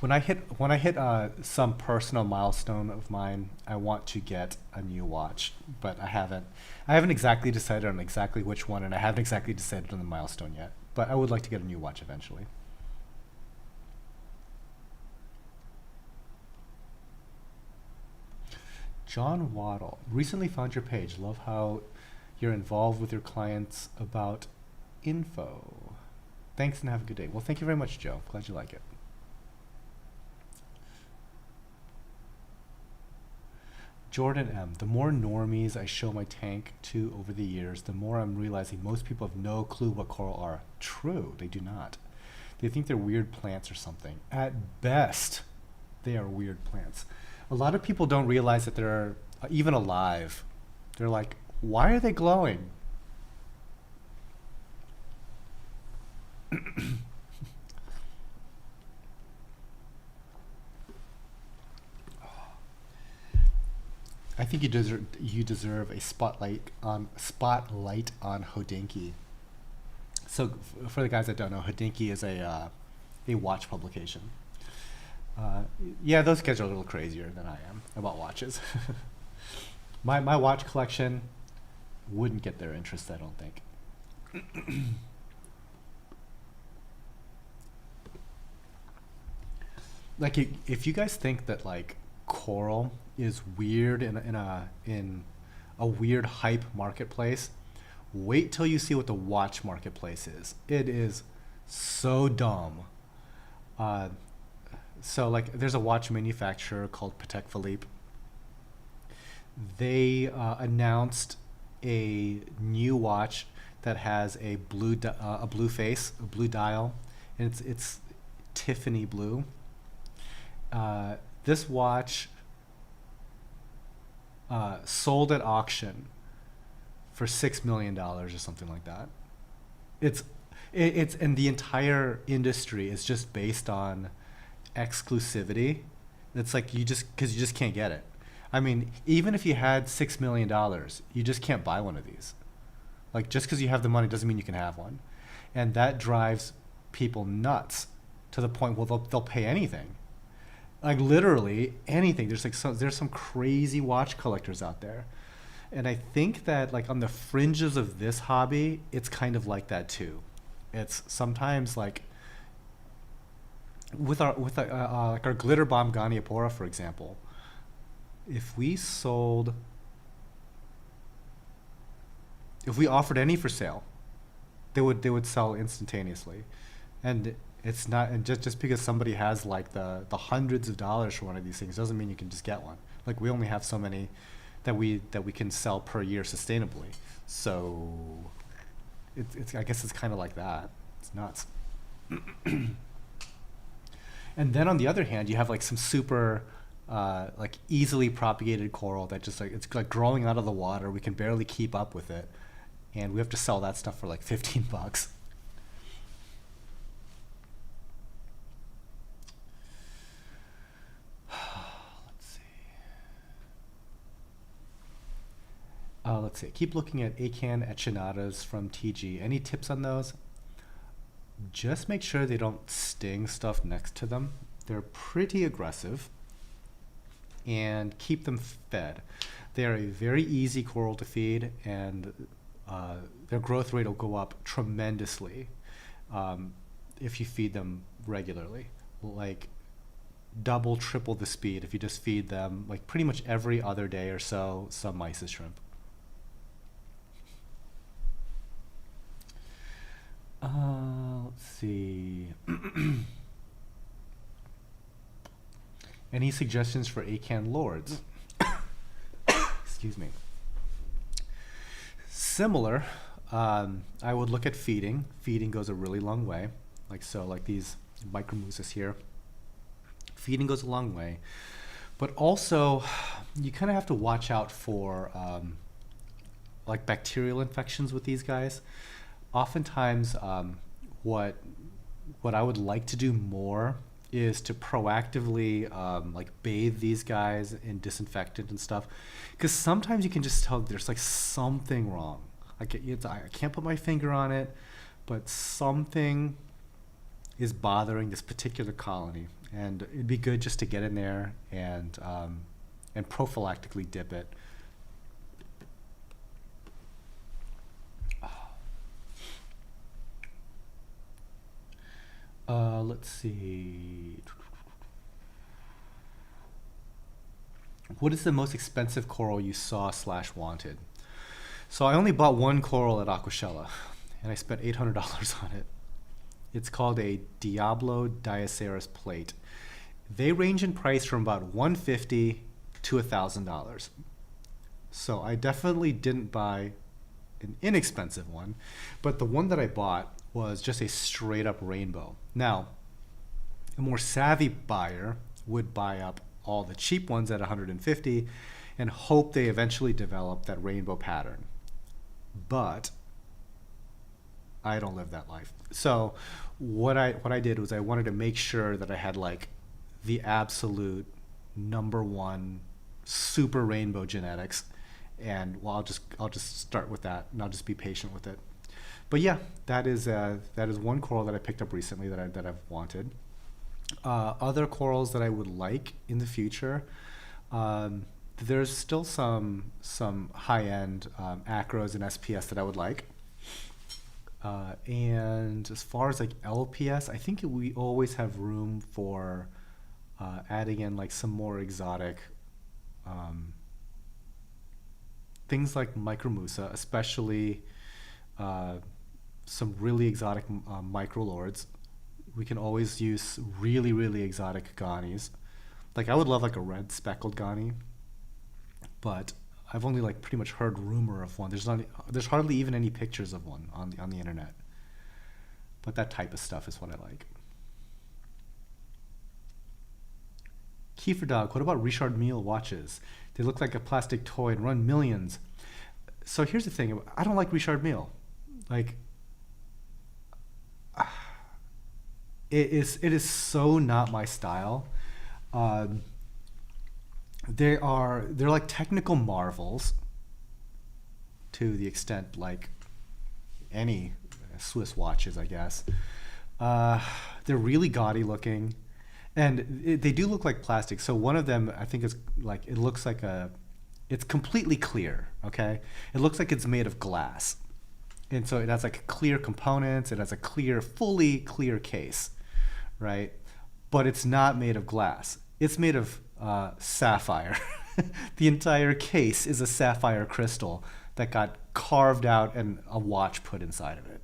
When I hit some personal milestone of mine, I want to get a new watch, but I haven't exactly decided on exactly which one, and I haven't exactly decided on the milestone yet. But I would like to get a new watch eventually. John Waddle, recently found your page. Love how you're involved with your clients about info. Thanks and have a good day. Well, thank you very much, Joe. Glad you like it. Jordan M. The more normies I show my tank to over the years, the more I'm realizing most people have no clue what coral are. True, they do not. They think they're weird plants or something. At best, they are weird plants. A lot of people don't realize that they're even alive. They're like, why are they glowing? I think you deserve a spotlight on Hodinkee. So for the guys that don't know, Hodinkee is a watch publication. Yeah, those guys are a little crazier than I am about watches. My watch collection wouldn't get their interest, I don't think. Like, if you guys think that like coral is weird in a weird hype marketplace, Wait till you see what the watch marketplace is. It is so dumb. Uh, so like, there's a watch manufacturer called Patek Philippe. They announced a new watch that has a blue face, a blue dial, and it's Tiffany blue. This watch sold at auction for $6 million or something like that. It's it's and the entire industry is just based on exclusivity. It's like you just because you just can't get it. I mean, even if you had $6 million, you just can't buy one of these. Like just because you have the money doesn't mean you can have one, and that drives people nuts to the point where they'll pay anything, like literally anything. There's some crazy watch collectors out there, and I think that like on the fringes of this hobby, it's kind of like that too. It's sometimes like like our glitter bomb Goniapora, for example. If we sold, if we offered any for sale, they would sell instantaneously, and it's not, and just because somebody has like the hundreds of dollars for one of these things doesn't mean you can just get one. Like we only have so many that we can sell per year sustainably. So it's I guess it's kind of like that. It's nuts. And then on the other hand, you have like some super like easily propagated coral that just like it's like growing out of the water. We can barely keep up with it, and we have to sell that stuff for like $15. Let's see. Let's see. Keep looking at Acan echinatas from TG. Any tips on those? Just make sure they don't sting stuff next to them. They're pretty aggressive. And keep them fed. They are a very easy coral to feed, and their growth rate will go up tremendously if you feed them regularly. Like double, triple the speed if you just feed them like pretty much every other day or so some mysis shrimp. Let's see. Any suggestions for Acan lords? Excuse me. Similar. I would look at feeding. Feeding goes a really long way. Like so, like these micromuses here. Feeding goes a long way. But also, you kind of have to watch out for like bacterial infections with these guys. Oftentimes, what I would like to do more is to proactively like bathe these guys in disinfectant and stuff, because sometimes you can just tell there's like something wrong. I can't put my finger on it, but something is bothering this particular colony, and it'd be good just to get in there and prophylactically dip it. Let's see. What is the most expensive coral you saw / wanted? So I only bought one coral at AquaShella, and I spent $800 on it. It's called a Diablo Diaceras plate. They range in price from about $150 to $1,000. So I definitely didn't buy an inexpensive one, but the one that I bought was just a straight up rainbow. Now, a more savvy buyer would buy up all the cheap ones at $150 and hope they eventually develop that rainbow pattern. But I don't live that life. So what I did was I wanted to make sure that I had like the absolute #1 super rainbow genetics, and well, I'll just start with that, and I'll just be patient with it. But yeah, that is one coral that I picked up recently that I've wanted. Other corals that I would like in the future. There's still some high-end acros and SPS that I would like. And as far as like LPS, I think we always have room for adding in like some more exotic things like Micromusa, especially uh, some really exotic microlords. We can always use really, really exotic ganies. Like I would love like a red speckled gani, but I've only like pretty much heard rumor of one. There's hardly even any pictures of one on the internet. But that type of stuff is what I like. Kiefer Dog, what about Richard Mille watches? They look like a plastic toy and run millions. So here's the thing. I don't like Richard Mille. Like, it is so not my style. Um, they're like technical marvels to the extent like any Swiss watches, I guess. Uh, they're really gaudy looking, and they do look like plastic. So one of them, I think, is like it looks like it's completely clear. Okay, it looks like it's made of glass, and so it has like clear components. It has a fully clear case, right? But it's not made of glass. It's made of sapphire. The entire case is a sapphire crystal that got carved out and a watch put inside of it.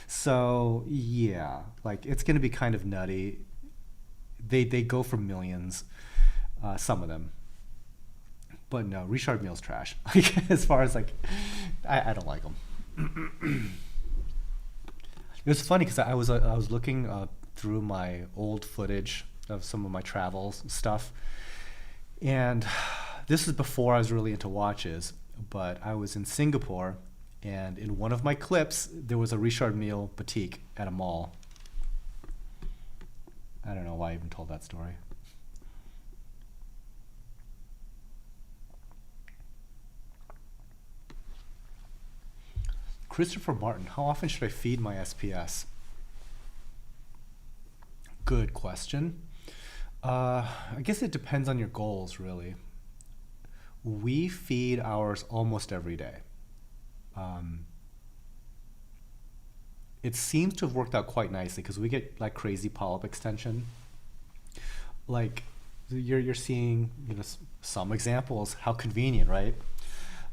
So yeah, like it's gonna be kind of nutty. They go for millions, some of them. But no, Richard Mille's trash. Like, as far as like, I don't like them. It was funny because I was looking through my old footage of some of my travels stuff, and this is before I was really into watches. But I was in Singapore, and in one of my clips, there was a Richard Mille boutique at a mall. I don't know why I even told that story. Christopher Martin, how often should I feed my SPS? Good question. I guess it depends on your goals, really. We feed ours almost every day. Um, it seems to have worked out quite nicely because we get like crazy polyp extension. Like you're seeing, some examples. How convenient, right?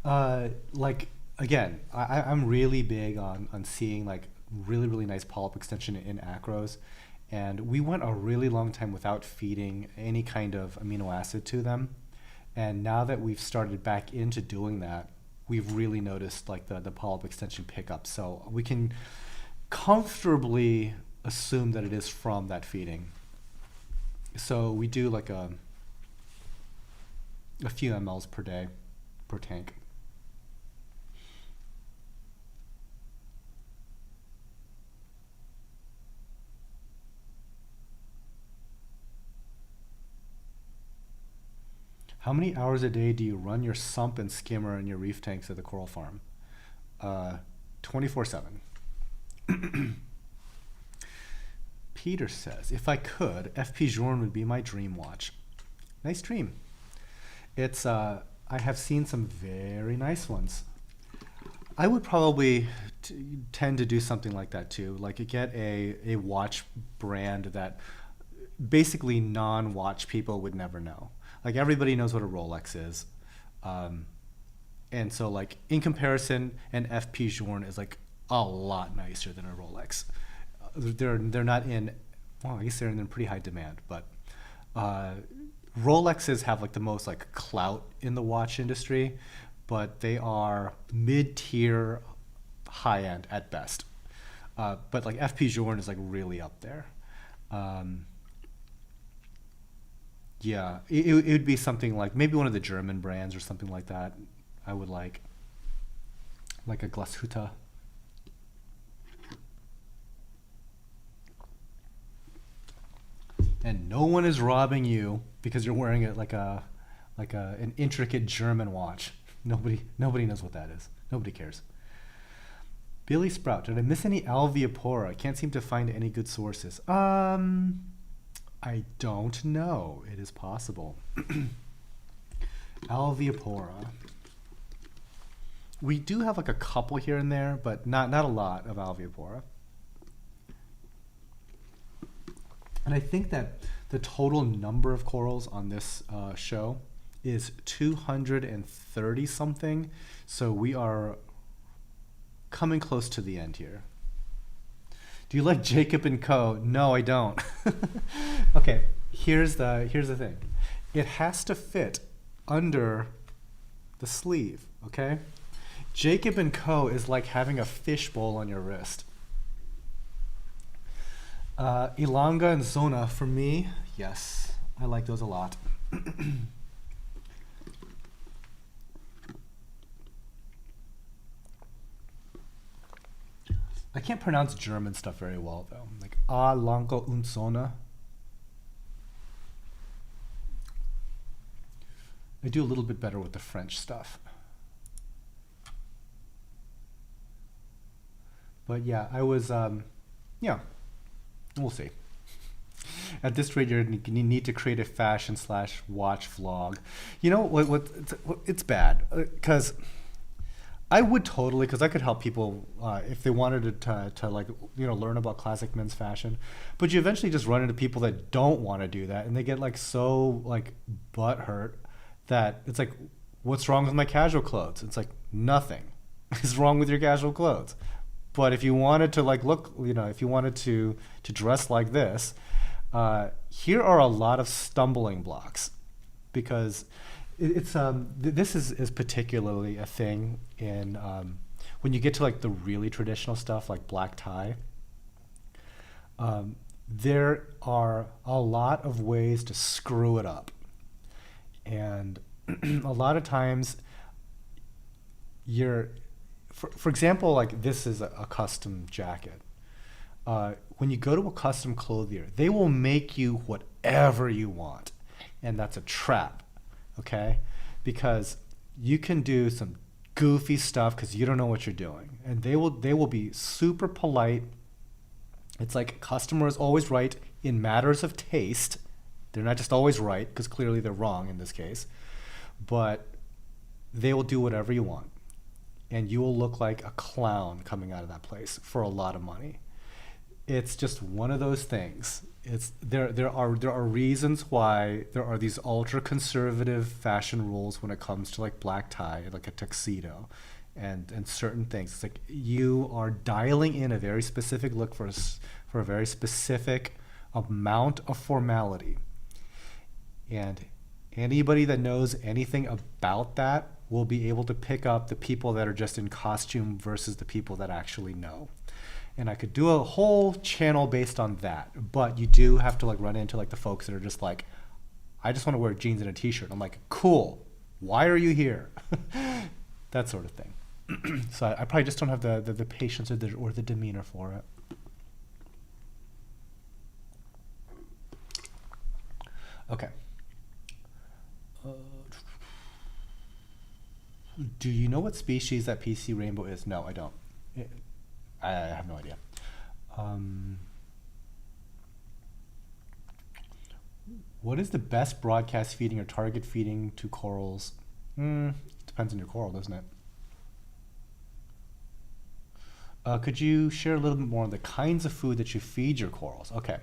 Like again, I'm really big on seeing like really nice polyp extension in acros, and we went a really long time without feeding any kind of amino acid to them. And now that we've started back into doing that, we've really noticed like the polyp extension pickup. So we can comfortably assume that it is from that feeding. So we do like a few mLs per day per tank. How many hours a day do you run your sump and skimmer and your reef tanks at the coral farm? 24/7. Peter says, if I could, FP Journe would be my dream watch. Nice dream. It's I have seen some very nice ones. I would probably tend to do something like that too. Like get a watch brand that basically non-watch people would never know. Like everybody knows what a Rolex is. And so like in comparison, an FP Journe is like a lot nicer than a Rolex. They're not in, well, I guess they're in pretty high demand, but Rolexes have like the most like clout in the watch industry, but they are mid-tier, high-end at best. But like FP Journe is like really up there. Yeah, it would be something like maybe one of the German brands or something like that. I would like a Glashütte. And no one is robbing you because you're wearing it like an intricate German watch. Nobody knows what that is. Nobody cares. Billy Sprout, did I miss any Alveopora? I can't seem to find any good sources. I don't know. It is possible. Alveopora. We do have like a couple here and there, but not a lot of Alveopora. And I think that the total number of corals on this show is 230 something. So we are coming close to the end here. Do you like Jacob and Co? No, I don't. Okay, here's the thing. It has to fit under the sleeve, okay? Jacob and Co is like having a fishbowl on your wrist. Ilanga and Zona, for me, yes, I like those a lot. I can't pronounce German stuff very well though. Like Lanka und Zona. I do a little bit better with the French stuff. But yeah, I was, yeah, we'll see. At this rate, you need to create a fashion/watch vlog. You know what? It's bad because I would totally, because I could help people if they wanted to like learn about classic men's fashion. But you eventually just run into people that don't want to do that, and they get like so like butthurt that it's like, what's wrong with my casual clothes? It's like nothing is wrong with your casual clothes. But if you wanted to like look, if you wanted to dress like this, here are a lot of stumbling blocks, because it's this is particularly a thing in when you get to like the really traditional stuff like black tie. There are a lot of ways to screw it up, and a lot of times you're, for example, like this is a custom jacket. When you go to a custom clothier, they will make you whatever you want, and that's a trap. Okay, because you can do some goofy stuff because you don't know what you're doing, and they will be super polite. It's like customer is always right in matters of taste. They're not just always right, because clearly they're wrong in this case, but they will do whatever you want, and you will look like a clown coming out of that place for a lot of money. It's just one of those things. There are reasons why there are these ultra conservative fashion rules when it comes to like black tie, like a tuxedo, and certain things. It's like you are dialing in a very specific look for a very specific amount of formality, and anybody that knows anything about that will be able to pick up the people that are just in costume versus the people that actually know. And I could do a whole channel based on that, but you do have to like run into like the folks that are just like, I just want to wear jeans and a t-shirt. I'm like, cool, why are you here? That sort of thing. So I probably just don't have the patience or the demeanor for it. Okay. Do you know what species that PC rainbow is? No, I don't. I have no idea. What is the best broadcast feeding or target feeding to corals? Depends on your coral, doesn't it? Could you share a little bit more on the kinds of food that you feed your corals? Okay,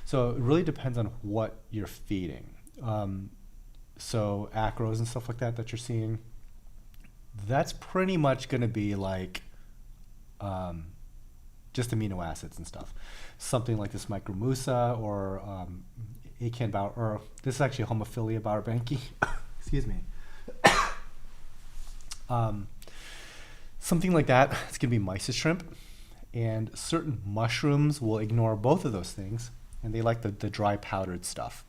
so it really depends on what you're feeding. So acros and stuff like that you're seeing, that's pretty much going to be like just amino acids and stuff. Something like this micromusa or Acan Bauer, or this is actually Homophilia Bauerbanki. Excuse me. Something like that. It's going to be mysis shrimp. And certain mushrooms will ignore both of those things, and they like the dry powdered stuff.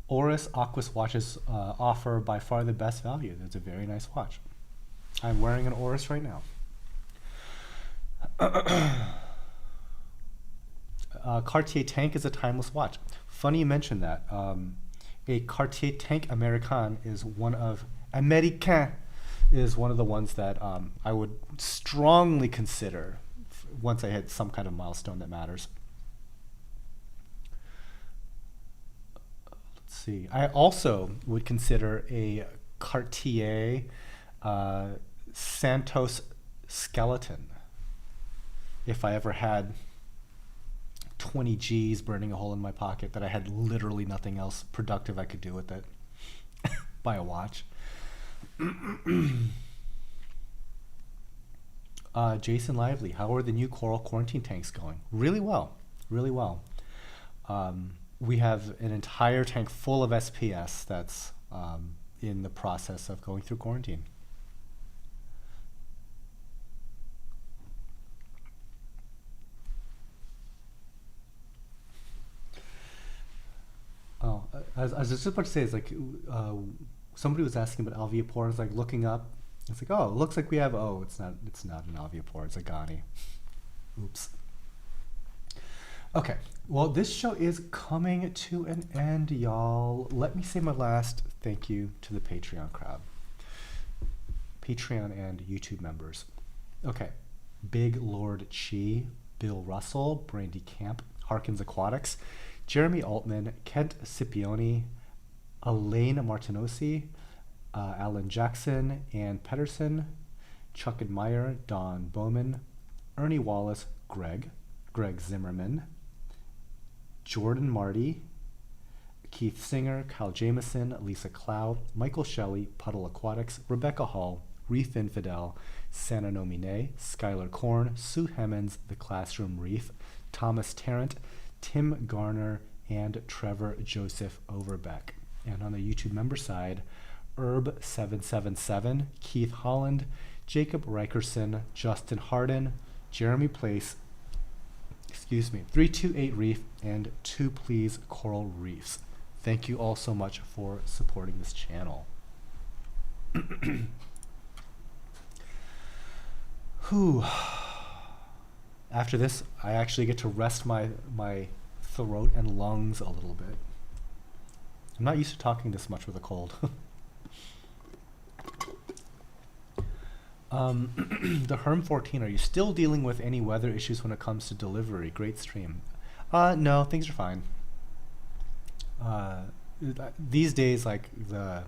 Oris Aquas watches offer by far the best value. It's a very nice watch. I'm wearing an Oris right now. Cartier Tank is a timeless watch. Funny you mentioned that. A Cartier Tank Americain is one of Americain is one of the ones that I would strongly consider once I hit some kind of milestone that matters. See, I also would consider a Cartier Santos skeleton if I ever had 20 G's burning a hole in my pocket that I had literally nothing else productive I could do with it. buy a watch. Jason Lively, how are the new coral quarantine tanks going? Really well, really well. We have an entire tank full of SPS that's in the process of going through quarantine. Oh, I was just about to say, it's like somebody was asking about alveopore. It's like looking up. It's like, oh, it looks like we have. Oh, it's not. It's not an alveopore. It's a gani. Oops. Okay. Well, this show is coming to an end, y'all. Let me say my last thank you to the Patreon crowd, Patreon and YouTube members. Okay. Big Lord Chi, Bill Russell, Brandy Camp, Harkins Aquatics, Jeremy Altman, Kent Scipione, Elaine Martinosi, Alan Jackson, Ann Pedersen, Chuck and Meyer, Don Bowman, Ernie Wallace, Greg Zimmerman, Jordan Marty, Keith Singer, Kyle Jameson, Lisa Clow, Michael Shelley, Puddle Aquatics, Rebecca Hall, Reef Infidel, Santa Nomine, Skylar Korn, Sue Hemmons, The Classroom Reef, Thomas Tarrant, Tim Garner, and Trevor Joseph Overbeck. And on the YouTube member side, Herb777, Keith Holland, Jacob Reikerson, Justin Harden, Jeremy Place, 328 Reef, and 2 Please Coral Reefs. Thank you all so much for supporting this channel. Whew. After this, I actually get to rest my throat and lungs a little bit. I'm not used to talking this much with a cold. The Herm 14, are you still dealing with any weather issues when it comes to delivery? Great stream. No, things are fine. These days, like the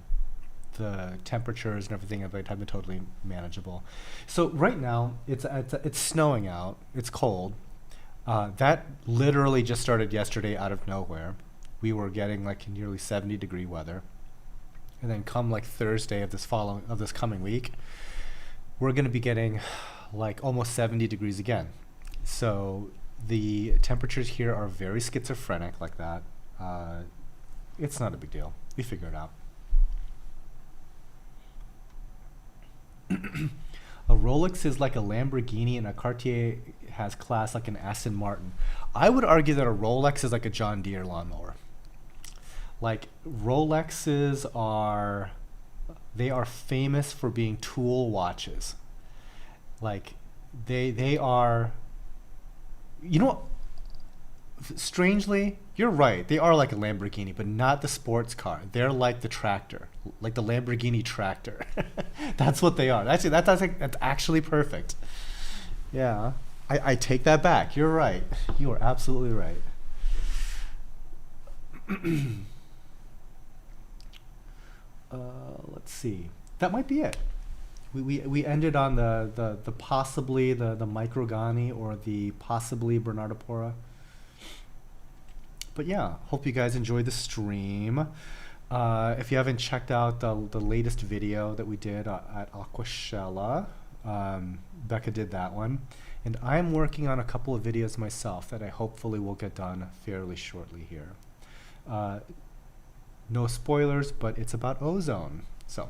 temperatures and everything have been totally manageable. So right now it's snowing out. It's cold. That literally just started yesterday out of nowhere. We were getting like nearly 70-degree weather, and then come like Thursday of this coming week, we're going to be getting like almost 70 degrees again. So the temperatures here are very schizophrenic like that. It's not a big deal. We figure it out. A Rolex is like a Lamborghini, and a Cartier has class like an Aston Martin. I would argue that a Rolex is like a John Deere lawnmower. Like Rolexes are famous for being tool watches. Like they are, you know, strangely, you're right. They are like a Lamborghini, but not the sports car. They're like the tractor, like the Lamborghini tractor. That's what they are. That's actually perfect. Yeah, I take that back. You're right. You are absolutely right. Let's see. That might be it. We ended on the possibly the Microgani or the possibly Bernardopora. But yeah, hope you guys enjoyed the stream. If you haven't checked out the latest video that we did at AquaShella, Becca did that one. And I'm working on a couple of videos myself that I hopefully will get done fairly shortly here. No spoilers, but it's about ozone. So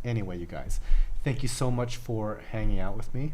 anyway, you guys, thank you so much for hanging out with me.